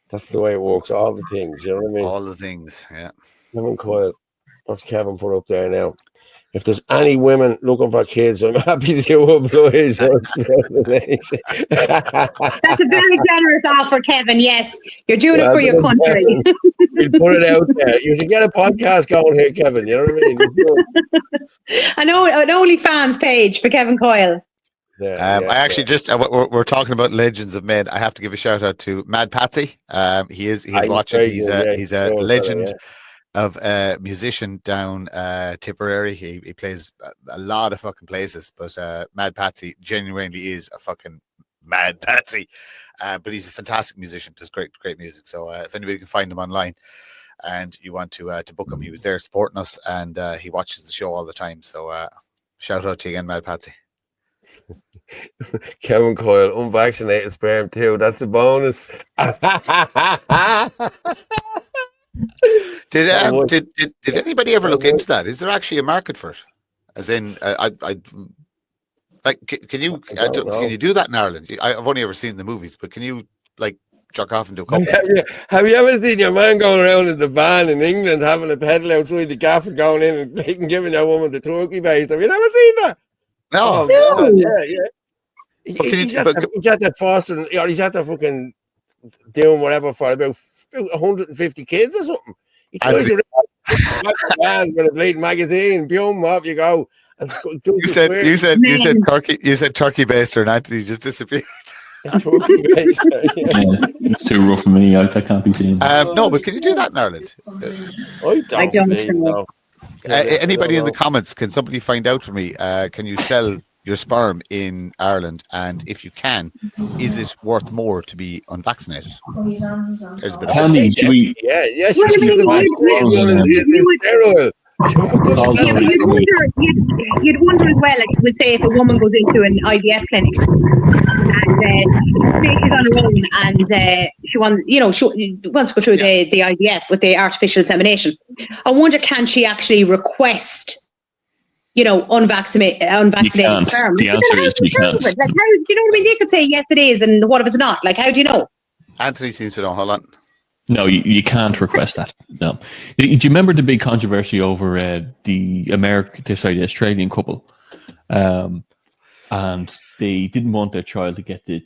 That's the way it works, all the things, you know what I mean? All the things, yeah. Kevin Coyle. That's Kevin put up there now. If there's any women looking for kids, I'm happy to oblige. That's a very generous offer, Kevin. Yes, you're doing it for your country. We'll put it out there. You should get a podcast going here, Kevin. You know what I mean? An OnlyFans page for Kevin Coyle. I actually just we're talking about legends of men. I have to give a shout out to Mad Patsy. He's watching. He's a legend. Fella, of a musician down Tipperary. He plays a lot of fucking places, but Mad Patsy genuinely is a fucking Mad Patsy. But he's a fantastic musician, does great music. So if anybody can find him online and you want to book him, he was there supporting us, and he watches the show all the time. So shout out to you again, Mad Patsy. Kevin Coyle, unvaccinated sperm too. That's a bonus. Did anybody ever look into that? Is there actually a market for it? As in, can you do that in Ireland? I've only ever seen the movies, but can you like jerk off and do a couple? Have you ever seen your man going around in the van in England having a pedal outside the gaff and going in and giving that woman the turkey baste? Have you never seen that? No. God, yeah. He's at that fostering, or he's at that fucking doing whatever for about 150 kids or something. He goes around with a bleeding magazine, boom, off you go. And you said turkey baster, and Anthony just disappeared. Turkey baster, yeah. It's too rough for me. I can't be seen. No, but can you do that in Ireland? I don't know. Anybody in the comments, can somebody find out for me? Can you sell your sperm in Ireland, and if you can, is it worth more to be unvaccinated? There's a bit Tell me, do we? Yes. You'd wonder as well, like, would say if a woman goes into an IVF clinic and she's on her own and she wants to go through the IVF with the artificial insemination. I wonder, can she actually request, unvaccinated sperm? The answer is you can't. Like, how, you know what I mean? They could say yes, it is, and what if it's not? Like, how do you know? Anthony seems to know. Hold on. No, you can't request that. No. Do you remember the big controversy over the Australian couple? And they didn't want their child to get the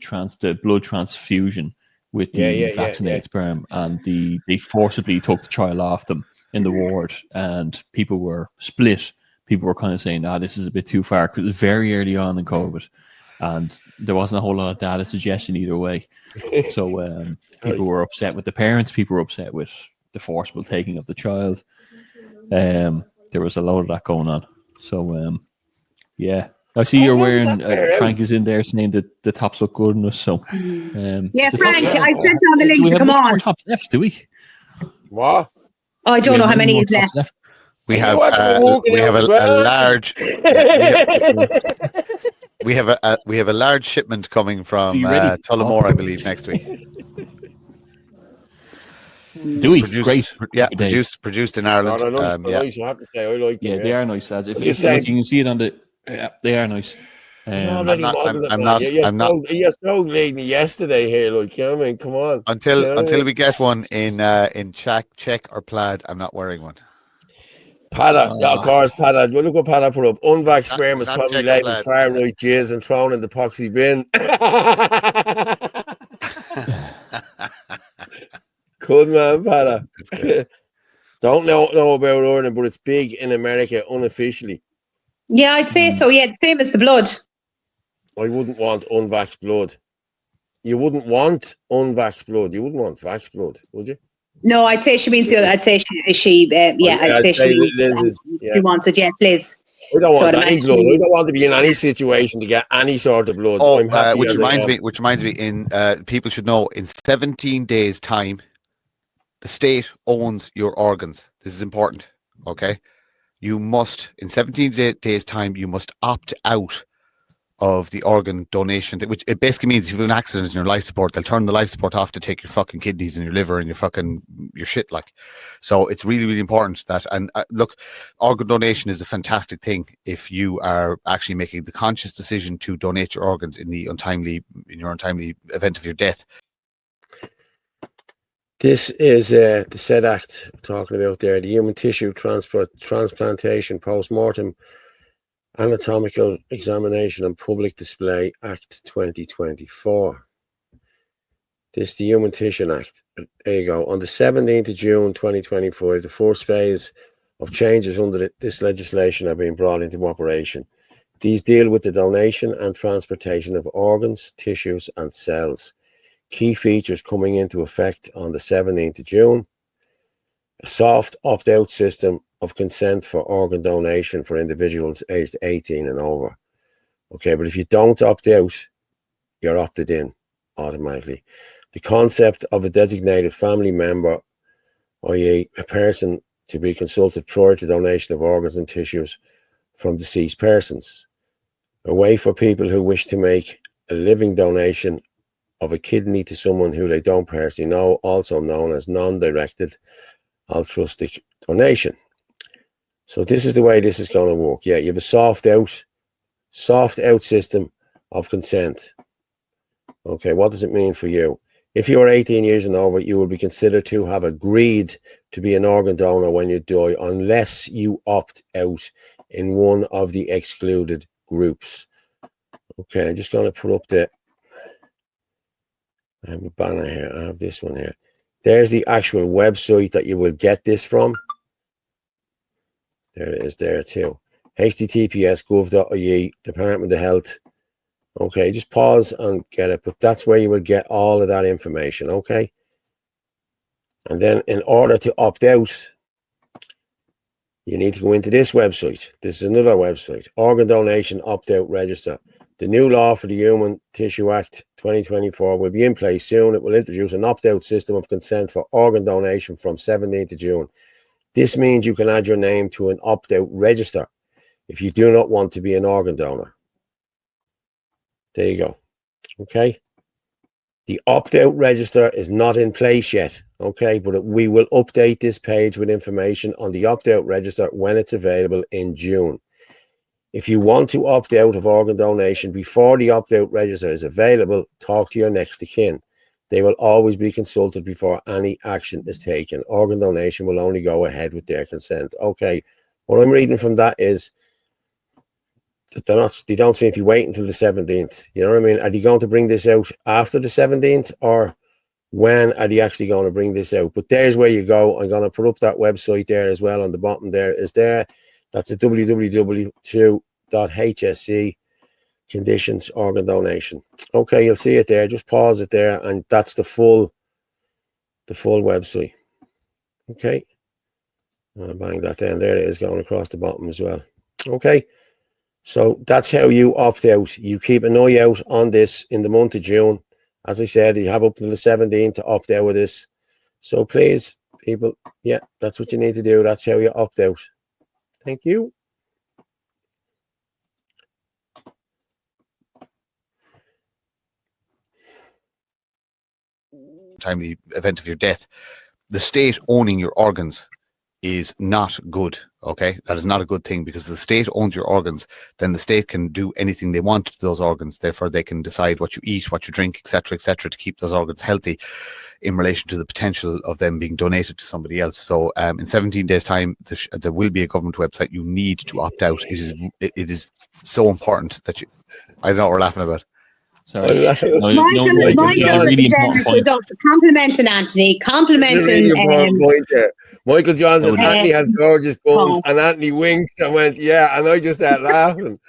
blood transfusion with the vaccinated sperm, and they forcibly took the child off them in the ward, and people were split. People were kind of saying, this is a bit too far, because it was very early on in COVID, and there wasn't a whole lot of data suggestion either way. So people were upset with the parents, people were upset with the forcible taking of the child. There was a lot of that going on. So, yeah. I see you're wearing, Frank is in there saying that the tops look good on us. So, yeah, Frank, I sent on the link to come on. Tops left, do we? What? Oh, I don't know how many is left. We have a large. We have a large shipment coming from Tullamore, I believe, next week. Do we? Great. Yeah, produced in Ireland. Nice, I have to say, I like them. Yeah, they are nice lads. If you can see it on the, they are nice. I'm not. You're so late yesterday here, like, you know what I mean? Come on. Until we get one in check or plaid, I'm not wearing one. Pada, of course, Pada. Look what Pada put up. Unvaxxed sperm is probably labelled far right jizz and thrown in the epoxy bin. Good man, Pada. Don't know about Orla, but it's big in America unofficially. Yeah, I'd say so. Yeah, same as the blood. I wouldn't want unvaxxed blood. You wouldn't want unvaxxed blood. You wouldn't want vaxxed blood, would you? No, I'd say she means the other. I'd say she I'd say she wants it. Yeah, Liz. I don't want any blood. I don't want to be in any situation to get any sort of blood. Which reminds me, in people should know, in 17 days' time, the state owns your organs. This is important. Okay, you must, in 17 days' time, you must opt out of the organ donation, which it basically means if you have an accident in your life support, they'll turn the life support off to take your fucking kidneys and your liver and your shit, like. So it's really, really important that, and look, organ donation is a fantastic thing if you are actually making the conscious decision to donate your organs in your untimely event of your death. This is the said act we're talking about there, the Human Tissue Transplantation Post-Mortem Anatomical Examination and Public Display Act 2024. This is the Human Tissue Act. There you go. On the 17th of June 2024, the first phase of changes under this legislation are being brought into operation. These deal with the donation and transportation of organs, tissues, and cells. Key features coming into effect on the 17th of June. A soft opt-out system of consent for organ donation for individuals aged 18 and over. Okay, but if you don't opt out, you're opted in automatically. The concept of a designated family member, i.e. a person to be consulted prior to donation of organs and tissues from deceased persons. A way for people who wish to make a living donation of a kidney to someone who they don't personally know, also known as non-directed altruistic donation. So this is the way this is going to work. Yeah, you have a soft out system of consent. Okay, what does it mean for you? If you are 18 years and over, you will be considered to have agreed to be an organ donor when you die, unless you opt out in one of the excluded groups. Okay, I'm just going to put up I have a banner here. I have this one here. There's the actual website that you will get this from. There it is there too. https://gov.ie, Department of Health. Okay, just pause and get it. But that's where you will get all of that information, okay? And then in order to opt out, you need to go into this website. This is another website. Organ Donation Opt-Out Register. The new law for the Human Tissue Act 2024 will be in place soon. It will introduce an opt-out system of consent for organ donation from 17th of June. This means you can add your name to an opt-out register if you do not want to be an organ donor. There you go. Okay. The opt-out register is not in place yet. Okay. But we will update this page with information on the opt-out register when it's available in June. If you want to opt out of organ donation before the opt-out register is available, talk to your next of kin. They will always be consulted before any action is taken. Organ donation will only go ahead with their consent. Okay, what I'm reading from that is that they don't seem to be waiting until the 17th. You know what I mean? Are they going to bring this out after the 17th, or when are they actually going to bring this out? But there's where you go. I'm going to put up that website there as well on the bottom there. Is there? That's a www.hsc conditions organ donation. Okay, you'll see it there. Just pause it there, and that's the full website. Okay, bang that down. There it is, going across the bottom as well. Okay, so that's how you opt out. You keep an eye out on this in the month of June. As I said, you have up to the 17th to opt out of this. So please, people, yeah, that's what you need to do. That's how you opt out. Thank you. Timely event of your death, the state owning your organs is not good. Okay, that is not a good thing, because the state owns your organs. Then the state can do anything they want to those organs. Therefore, they can decide what you eat, what you drink, etc., to keep those organs healthy in relation to the potential of them being donated to somebody else. So in 17 days time, there will be a government website. You need to opt out. It is so important that you, I don't know what we're laughing about. Michael, really complimenting Anthony, complimenting Michael Johnson. Anthony has gorgeous guns, and Anthony winks and went, yeah, and I just started laughing.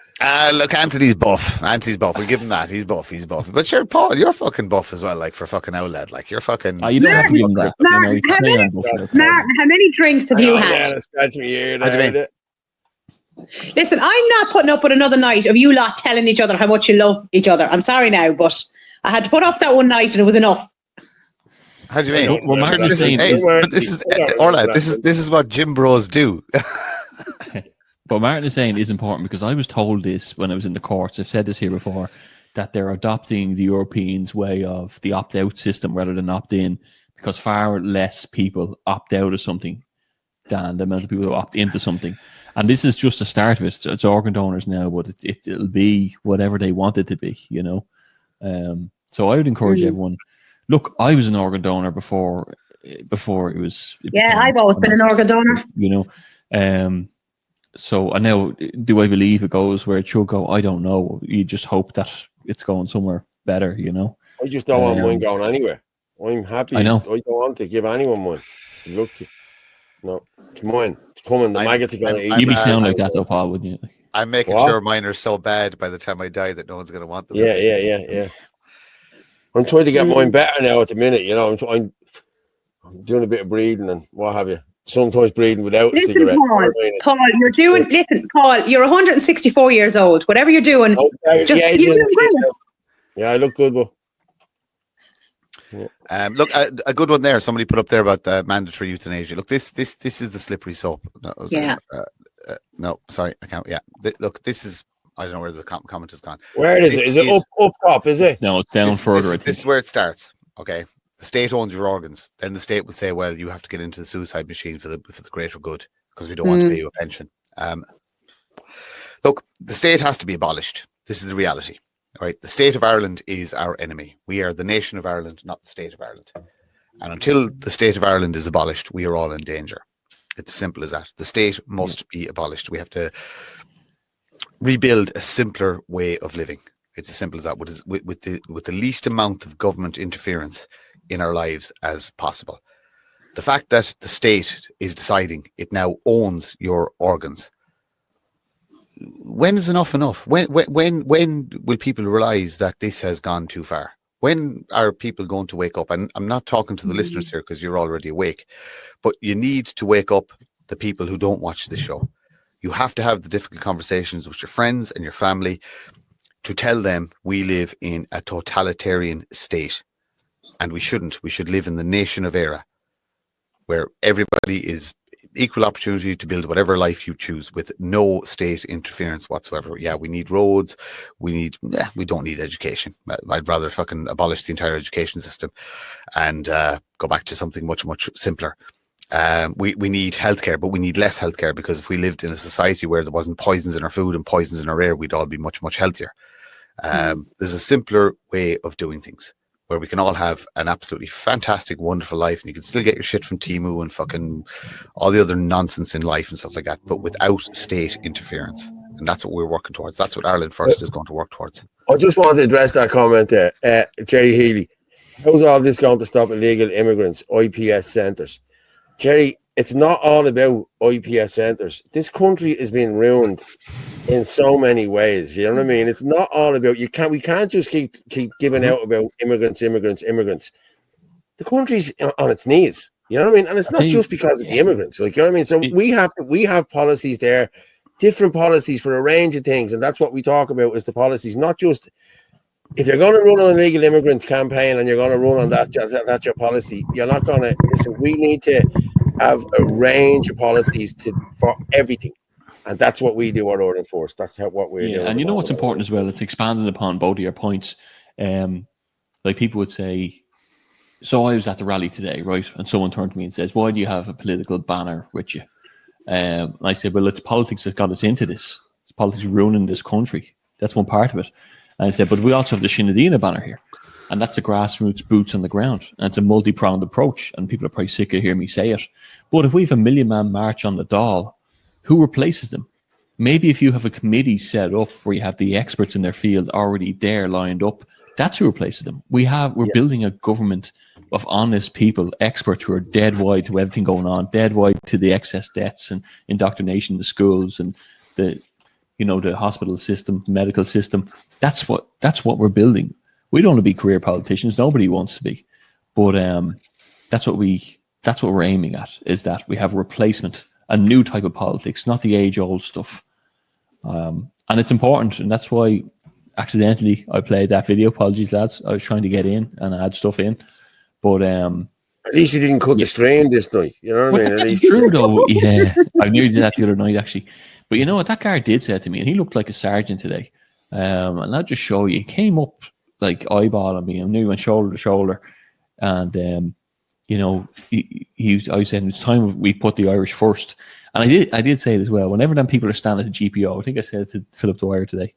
Look, Anthony's buff. We'll give him that. He's buff. But sure, Paul, you're fucking buff as well, like for fucking outlet. Like you're fucking. You don't have to give him that. Martin, how many drinks have you had? Scratch me ear. Listen, I'm not putting up with another night of you lot telling each other how much you love each other. I'm sorry now, but I had to put up that one night and it was enough. How do you mean? Well, Martin is saying, this is Orla. This is what gym bros do. But Martin is saying is important, because I was told this when I was in the courts. I've said this here before, that they're adopting the Europeans' way of the opt-out system rather than opt-in, because far less people opt out of something than the amount of people who opt into something. And this is just the start of it. It's organ donors now, but it'll be whatever they want it to be, you know. So I would encourage everyone. Look, I was an organ donor before it was. I've always been an organ donor. You know, so I know. Do I believe it goes where it should go? I don't know. You just hope that it's going somewhere better. You know. I just don't want mine going anywhere. I'm happy. I know. I don't want to give anyone mine. Look, no, it's mine. It's coming. The maggots are going to eat. You'd be sound like that though, Paul, wouldn't you? I'm making sure mine are so bad by the time I die that no one's going to want them. Yeah. I'm trying to get mine better now at the minute. You know, I'm doing a bit of breathing and what have you. Sometimes breathing without a cigarette. Paul, you're doing. Listen, Paul, you're 164 years old. Whatever you're doing, you're doing great. Yeah, I look good, but. Yeah. Look, a good one there. Somebody put up there about mandatory euthanasia. Look, this is the slippery slope. No, sorry, I can't. Yeah, look, this is. I don't know where the comment has gone. Where is it? Is it up top? Is it? No, it's down further. This is where it starts. Okay, the state owns your organs. Then the state would say, "Well, you have to get into the suicide machine for the greater good, because we don't want to pay you a pension." Look, the state has to be abolished. This is the reality. All right, the state of Ireland is our enemy. We are the nation of Ireland, not the state of Ireland. And until the state of Ireland is abolished, we are all in danger. It's as simple as that. The state must be abolished. We have to rebuild a simpler way of living. It's as simple as that, with the least amount of government interference in our lives as possible. The fact that the state is deciding it now owns your organs. When is enough enough? When will people realize that this has gone too far? When are people going to wake up? And I'm not talking to the listeners here, because you're already awake, but you need to wake up the people who don't watch this show. You have to have the difficult conversations with your friends and your family to tell them we live in a totalitarian state, and we shouldn't. We should live in the nation of era, where everybody is equal opportunity to build whatever life you choose with no state interference whatsoever. Yeah, we need roads. We don't need education. I'd rather fucking abolish the entire education system and go back to something much, much simpler. We need healthcare, but we need less healthcare, because if we lived in a society where there wasn't poisons in our food and poisons in our air, we'd all be much, much healthier. There's a simpler way of doing things. where we can all have an absolutely fantastic, wonderful life, and you can still get your shit from Temu and fucking all the other nonsense in life and stuff like that, but without state interference. And that's what we're working towards. That's what Ireland First is going to work towards. I just want to address that comment there. Jerry Healy, how's all this going to stop illegal immigrants, IPS centres? Jerry, it's not all about IPS centres. This country is being ruined in so many ways. You know what I mean? It's not all about we can't just keep giving out about immigrants. The country's on its knees. You know what I mean? And it's not just because of the immigrants. Like, you know what I mean? So we have policies there, different policies for a range of things, and that's what we talk about is the policies, not just if you're going to run an illegal immigrant campaign and you're going to run on that's your policy. You're not going to listen. We need to have a range of policies for everything. And that's what we do at Orla Force. That's what we're doing. And you know what's important as well? It's expanding upon both of your points. Like people would say, so I was at the rally today, right? And someone turned to me and says, why do you have a political banner with you? And I said, well, it's politics that got us into this. It's politics ruining this country. That's one part of it. And I said, but we also have the Sinn Féin banner here. And that's the grassroots boots on the ground. And it's a multi-pronged approach. And people are probably sick of hearing me say it. But if we have a 1 million man march on the Dáil, who replaces them? Maybe if you have a committee set up where you have the experts in their field already there lined up, that's who replaces them. We're building a government of honest people, experts who are dead wide to everything going on, dead wide to the excess deaths and indoctrination in the schools and the hospital system, medical system. That's what we're building. We don't want to be career politicians. Nobody wants to be, but that's what we're aiming at. Is that we have a replacement, a new type of politics, not the age-old stuff. And it's important, and that's why accidentally I played that video. Apologies, lads. I was trying to get in and add stuff in, but at least you didn't cut the stream this night. You know what I mean? That's true, though. Yeah, I nearly did that the other night, actually. But you know what? That guard did say to me, and he looked like a sergeant today. And I'll just show you. He came up like eyeballing me, and nearly went shoulder to shoulder. And I was saying it's time we put the Irish first. And I did say it as well. Whenever them people are standing at the GPO, I think I said it to Philip Dwyer today.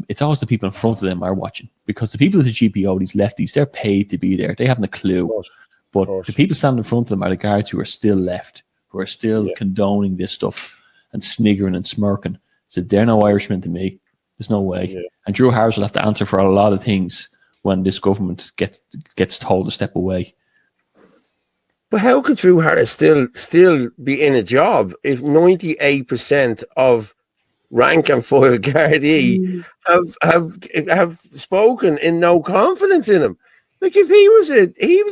It's always the people in front of them are watching, because the people at the GPO, these lefties, they're paid to be there. They haven't a clue. But the people standing in front of them are the guards who are still left, who are still condoning this stuff and sniggering and smirking. So they're no Irishmen to me. There's no way. Yeah. And Drew Harris will have to answer for a lot of things when this government gets told to step away. But how could Drew Harris still be in a job if 98% of rank and file Gardaí have spoken in no confidence in him? Like if he was a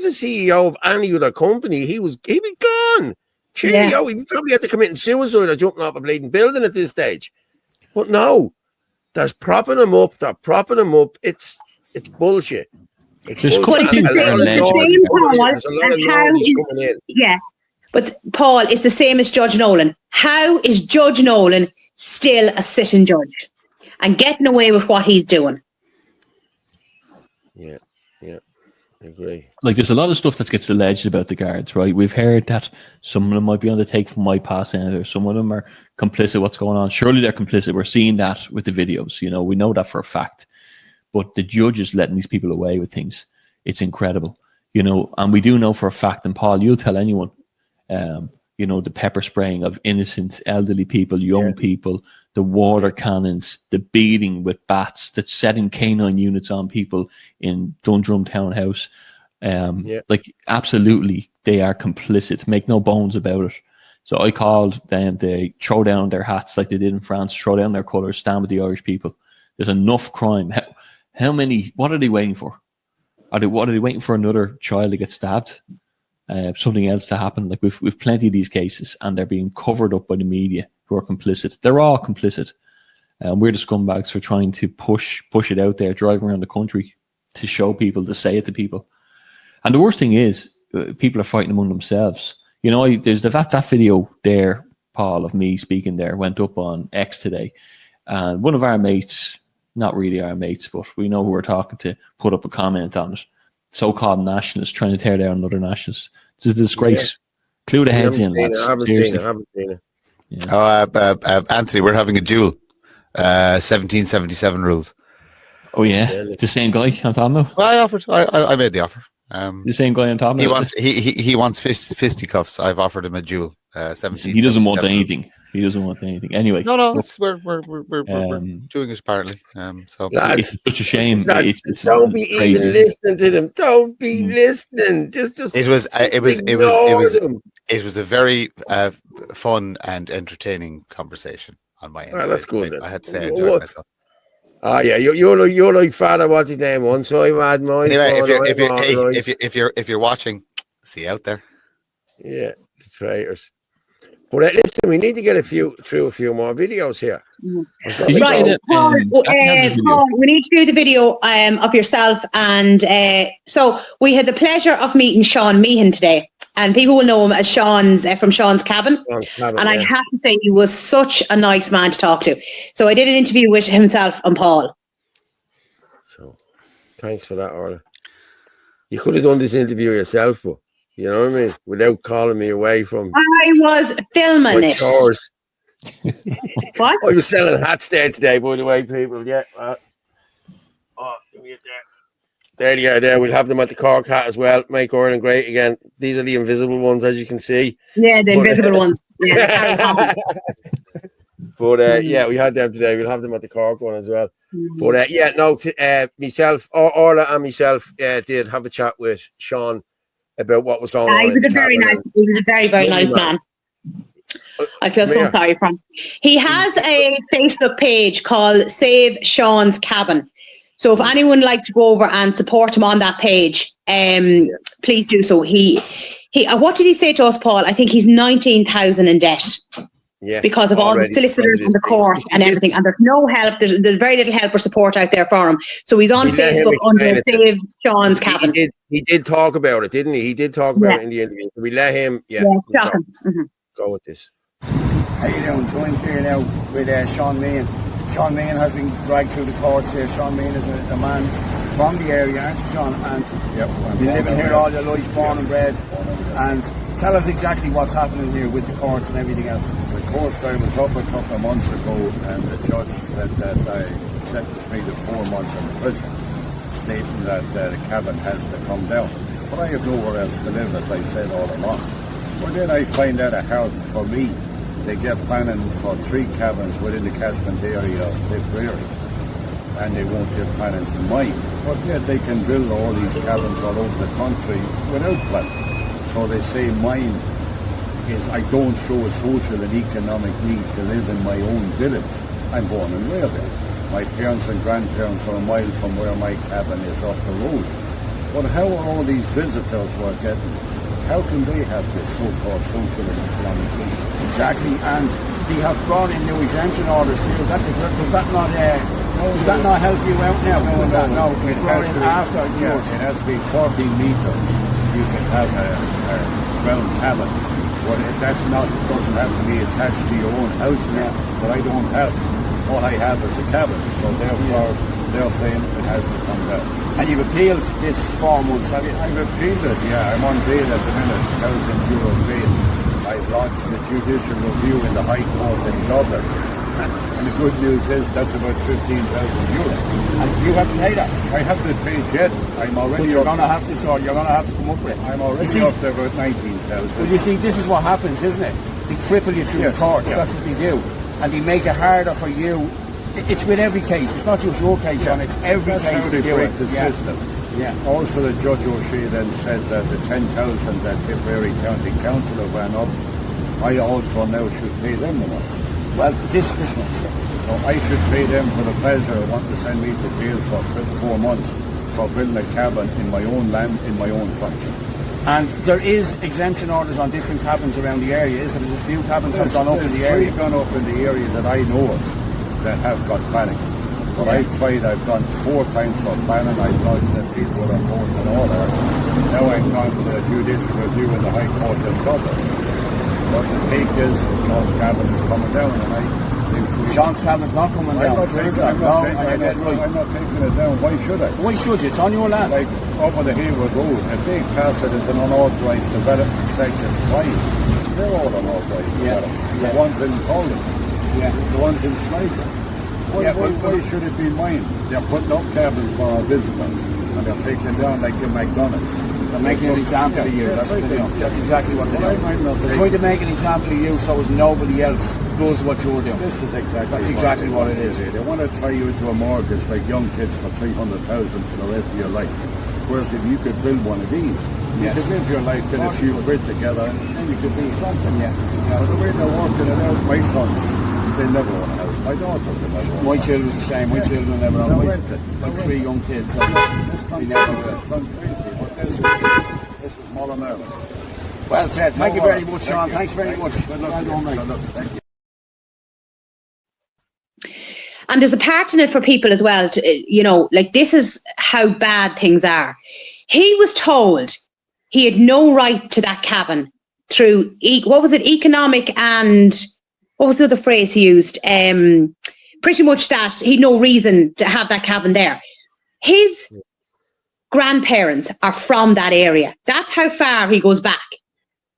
CEO of any other company, he'd be gone. Cheerio, he probably had to commit suicide or jumping off a bleeding building at this stage. But no, they're propping him up. It's bullshit. There's a lot of noise coming in. Yeah, but Paul, it's the same as Judge Nolan. How is Judge Nolan still a sitting judge and getting away with what he's doing? Yeah, I agree. Like there's a lot of stuff that gets alleged about the guards, right? We've heard that some of them might be on the take from my past senator. Some of them are complicit. What's going on? Surely they're complicit. We're seeing that with the videos. We know that for a fact. But the judge is letting these people away with things. It's incredible, and we do know for a fact, and Paul, you'll tell anyone, the pepper spraying of innocent elderly people, young people, the water cannons, the beating with bats, the setting canine units on people in Dundrum Townhouse. Like, absolutely, they are complicit. Make no bones about it. So I called them to throw down their hats like they did in France, throw down their colours, stand with the Irish people. There's enough crime. How many? What are they waiting for? Are they waiting for another child to get stabbed? Something else to happen? Like we've plenty of these cases, and they're being covered up by the media who are complicit. They're all complicit. We're the scumbags for trying to push it out there, driving around the country to show people, to say it to people. And the worst thing is, people are fighting among themselves. There's that video there, Paul, of me speaking there, went up on X today, and one of our mates. Not really our mates, but we know who we're talking to, put up a comment on it. So-called nationalists trying to tear down another nationalist. It's a disgrace. Clue the heads in, lads. I haven't seen it. Yeah. Anthony, we're having a duel. 1777 rules. Oh yeah, the same guy I'm talking about. Well, I offered. I made the offer. The same guy I'm talking about. He wants fisticuffs. I've offered him a duel. 17. He doesn't want anything. He doesn't want anything. Anyway, no. We're doing it apparently. So it's such a shame. It's don't be crazy, even listening to them. Don't be listening. Just it was a very fun and entertaining conversation on my end. Well, that's good. I had to say I enjoyed myself. Oh yeah, you're like father. What's his name? Once I had mine. Anyway, if you're watching, see you out there. Yeah, the traitors. But listen, we need to get through a few more videos here. Right, Paul, we need to do the video of yourself, and so we had the pleasure of meeting Sean Meehan today, and people will know him as Sean's from Sean's Cabin. I have to say, he was such a nice man to talk to. So I did an interview with himself and Paul. So, thanks for that, Orla. You could have done this interview yourself, but you know what I mean, without calling me away from. I was filming it. Chores. What? I was selling hats there today, by the way, people. Yeah. There they are. There, we'll have them at the Cork Hat as well. Make Ireland great again. These are the invisible ones, as you can see. Yeah, the invisible ones. Yeah. But yeah, we had them today. We'll have them at the Cork one as well. But yeah, no. Myself, Orla, and myself did have a chat with Sean about what was going on. He was a very nice. He was a very, very nice man. I feel so sorry for him. He has a Facebook page called Save Sean's Cabin. So if anyone would like to go over and support him on that page, please do so. He what did he say to us, Paul? I think he's 19,000 in debt. Yeah, because of all the solicitors and the court and everything, and there's no help. There's very little help or support out there for him. So he's on Facebook under Save Sean's Cabin. He did talk about it, didn't he? He did talk about it in the interview. We let him. Go with this. How you doing? Joined here now with Sean Meehan. Sean Meehan has been dragged through the courts here. Sean Meehan is a man from the area, aren't you, Sean? And you've been living here all your life, born and bred. And tell us exactly what's happening here with the courts and everything else. The courts, I was up a couple of months ago, and the judge said that I sentenced me to 4 months in prison, stating that the cabin has to come down. But I have nowhere else to live, as I said all along. But then I find that hard for me. They get planning for 3 cabins within the catchment area of Tipperary, and they won't get planning to mine. But yet they can build all these cabins all over the country without planning. So they say mine is, I don't show a social and economic need to live in my own village. I'm born and reared there. My parents and grandparents are a mile from where my cabin is up the road. But how are all these visitors we're getting? How can they have this so-called social and economic need? Exactly, and they have brought in new exemption orders too. Does that not help you out now? No. It has to be, after yours. It has to be 40 meters. You can have a ground cabin, but doesn't have to be attached to your own house now. But I don't have. All I have is a cabin, so therefore they're saying it has to come down. And you've appealed this 4 months, have you? I've appealed it, yeah. I'm on bail at the minute, €1,000 bail. I've launched the judicial review in the High Court in Dublin. And the good news is that's about €15,000. And you haven't paid that? I haven't paid yet. I'm already. But you're going to have to come up with it. I'm already up to about 19,000. Well, you see, this is what happens, isn't it? They cripple you through the courts. That's what they do, and they make it harder for you. It's with every case. It's not just your case, John. It's every case they do break it. the system. Yeah. Also, the Judge O'Shea then said that the 10,000 that Tipperary County Council have ran up, I also now should pay them the money. Well, this one. So I should pay them for the pleasure of wanting to send me to jail for 4 months for building a cabin in my own land, in my own country. And there is exemption orders on different cabins around the area, isn't there? There's a few cabins have gone up in the area. 3 gone up in the area that I know of that have got planning. But I've gone 4 times for planning. I've lodged the people with a court and order. Now I'm gone to a judicial review in the High Court in Dublin. But the take is Sean's cabin is coming down, and Sean's cabin's not coming down. I'm not taking it down. Why should I? Why should you? It's on your land. Like over the Hayward Road, if they pass it as an unauthorised development section 5, they're all unauthorised development. The ones in Poland, the ones in Sligo. Why should it be mine? They're putting up cabins for our visitors, and they're taking down like the McDonald's. They're making an example of you. That's exactly what they're doing. They're trying to make an example of you so as nobody else does what you're doing. This is exactly. That's exactly what it is. They want to tie you into a mortgage like young kids for 300,000 for the rest of your life. Whereas if you could build one of these, you could live your life, get a few quid together, and then you could do something. Yeah. But the way they're working it out, my sons, they never own a house. My daughter, they never own a house. My children's the same. My children never own a house. Like 3 young kids. They never own. This is Mullen Ireland. Well said. Thank you very much, Sean. Thanks very much. Good luck. Thank you. And there's a part in it for people as well, to, like this is how bad things are. He was told he had no right to that cabin through, economic and, what was the other phrase he used? Pretty much that he had no reason to have that cabin there. His grandparents are from that area. That's how far he goes back.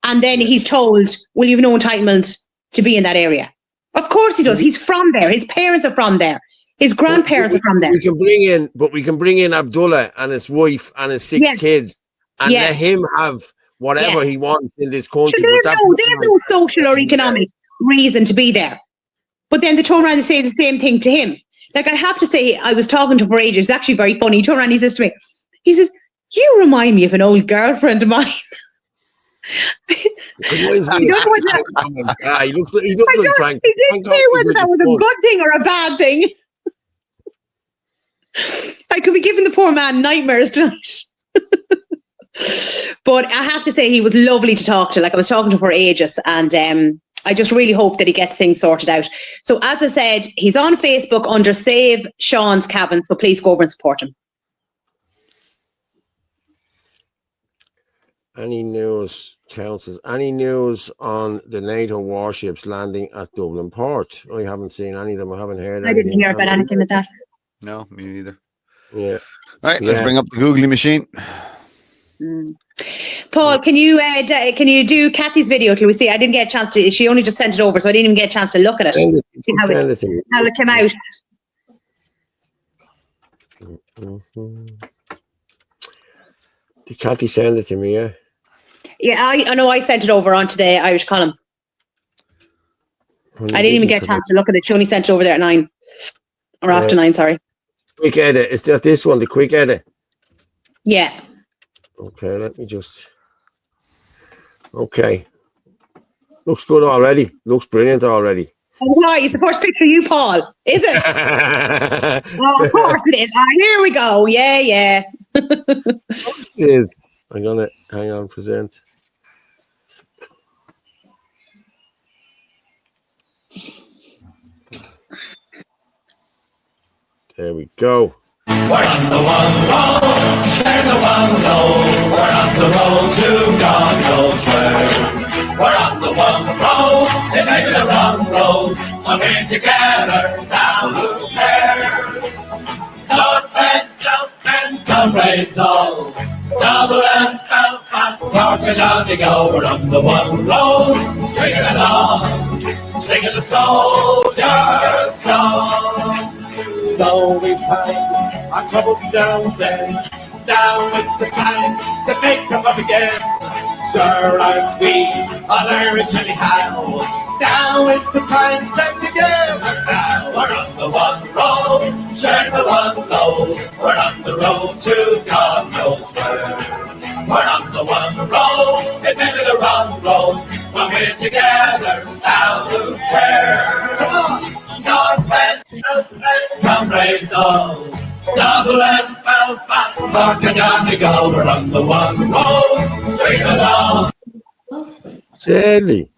And then he's told, well, you've no entitlement to be in that area. Of course he does. He's from there. His parents are from there. His grandparents are from there. We can bring in Abdullah and his wife and his 6 kids and let him have whatever he wants in this country. So they have no social or economic reason to be there. But then they turn around and say the same thing to him. Like, I have to say, I was talking to him for ages. It's actually very funny. He turned around and he says to me, he says, you remind me of an old girlfriend of mine. He looks like Frank. He didn't say whether that was a good thing or a bad thing. I could be giving the poor man nightmares tonight. But I have to say, he was lovely to talk to. Like, I was talking to him for ages, and I just really hope that he gets things sorted out. So as I said, he's on Facebook under Save Sean's Cabin, so please go over and support him. Any news, councils? Any news on the NATO warships landing at Dublin Port? I haven't seen any of them. I haven't heard. I didn't hear about anything with that. No, me neither. Yeah. All right, let's bring up the Googly machine. Paul, can you do Kathy's video till we see? I didn't get a chance to. She only just sent it over, so I didn't even get a chance to look at it. See how it came out. Did Kathy send it to me? Yeah. Yeah, I know. I sent it over onto the Irish column. I didn't even get a chance to look at it. She only sent it over there at 9 or after 9. Sorry. Quick edit. Is that this one? The quick edit. Yeah. Okay, let me just. Okay. Looks good already. Looks brilliant already. Oh, why? It's the first picture of you, Paul. Is it? Oh, of course it is. Here we go. Yeah. It is. I'm gonna hang on, present. There we go. We're on the one road, share the one road. We're on the road to God knows where. We're on the one road, it may be the wrong road. When we're together, now who cares? North and South and comrades all, Double and Belfast, Cork and Donegal. We're on the one road, singing along, singing the soldier's song. Though we find our troubles down there, now is the time to make them up again. Sure aren't we all Irish anyhow? Now is the time to stand together now. We're on the one road, share the one load. We're on the road to God knows where. We're on the one road, it may be the wrong road. When we're together, now who cares? Come on! North and South and comrades all, Double and Belfast, Cork and Donegal. We're on the one road, sing along. Sadly.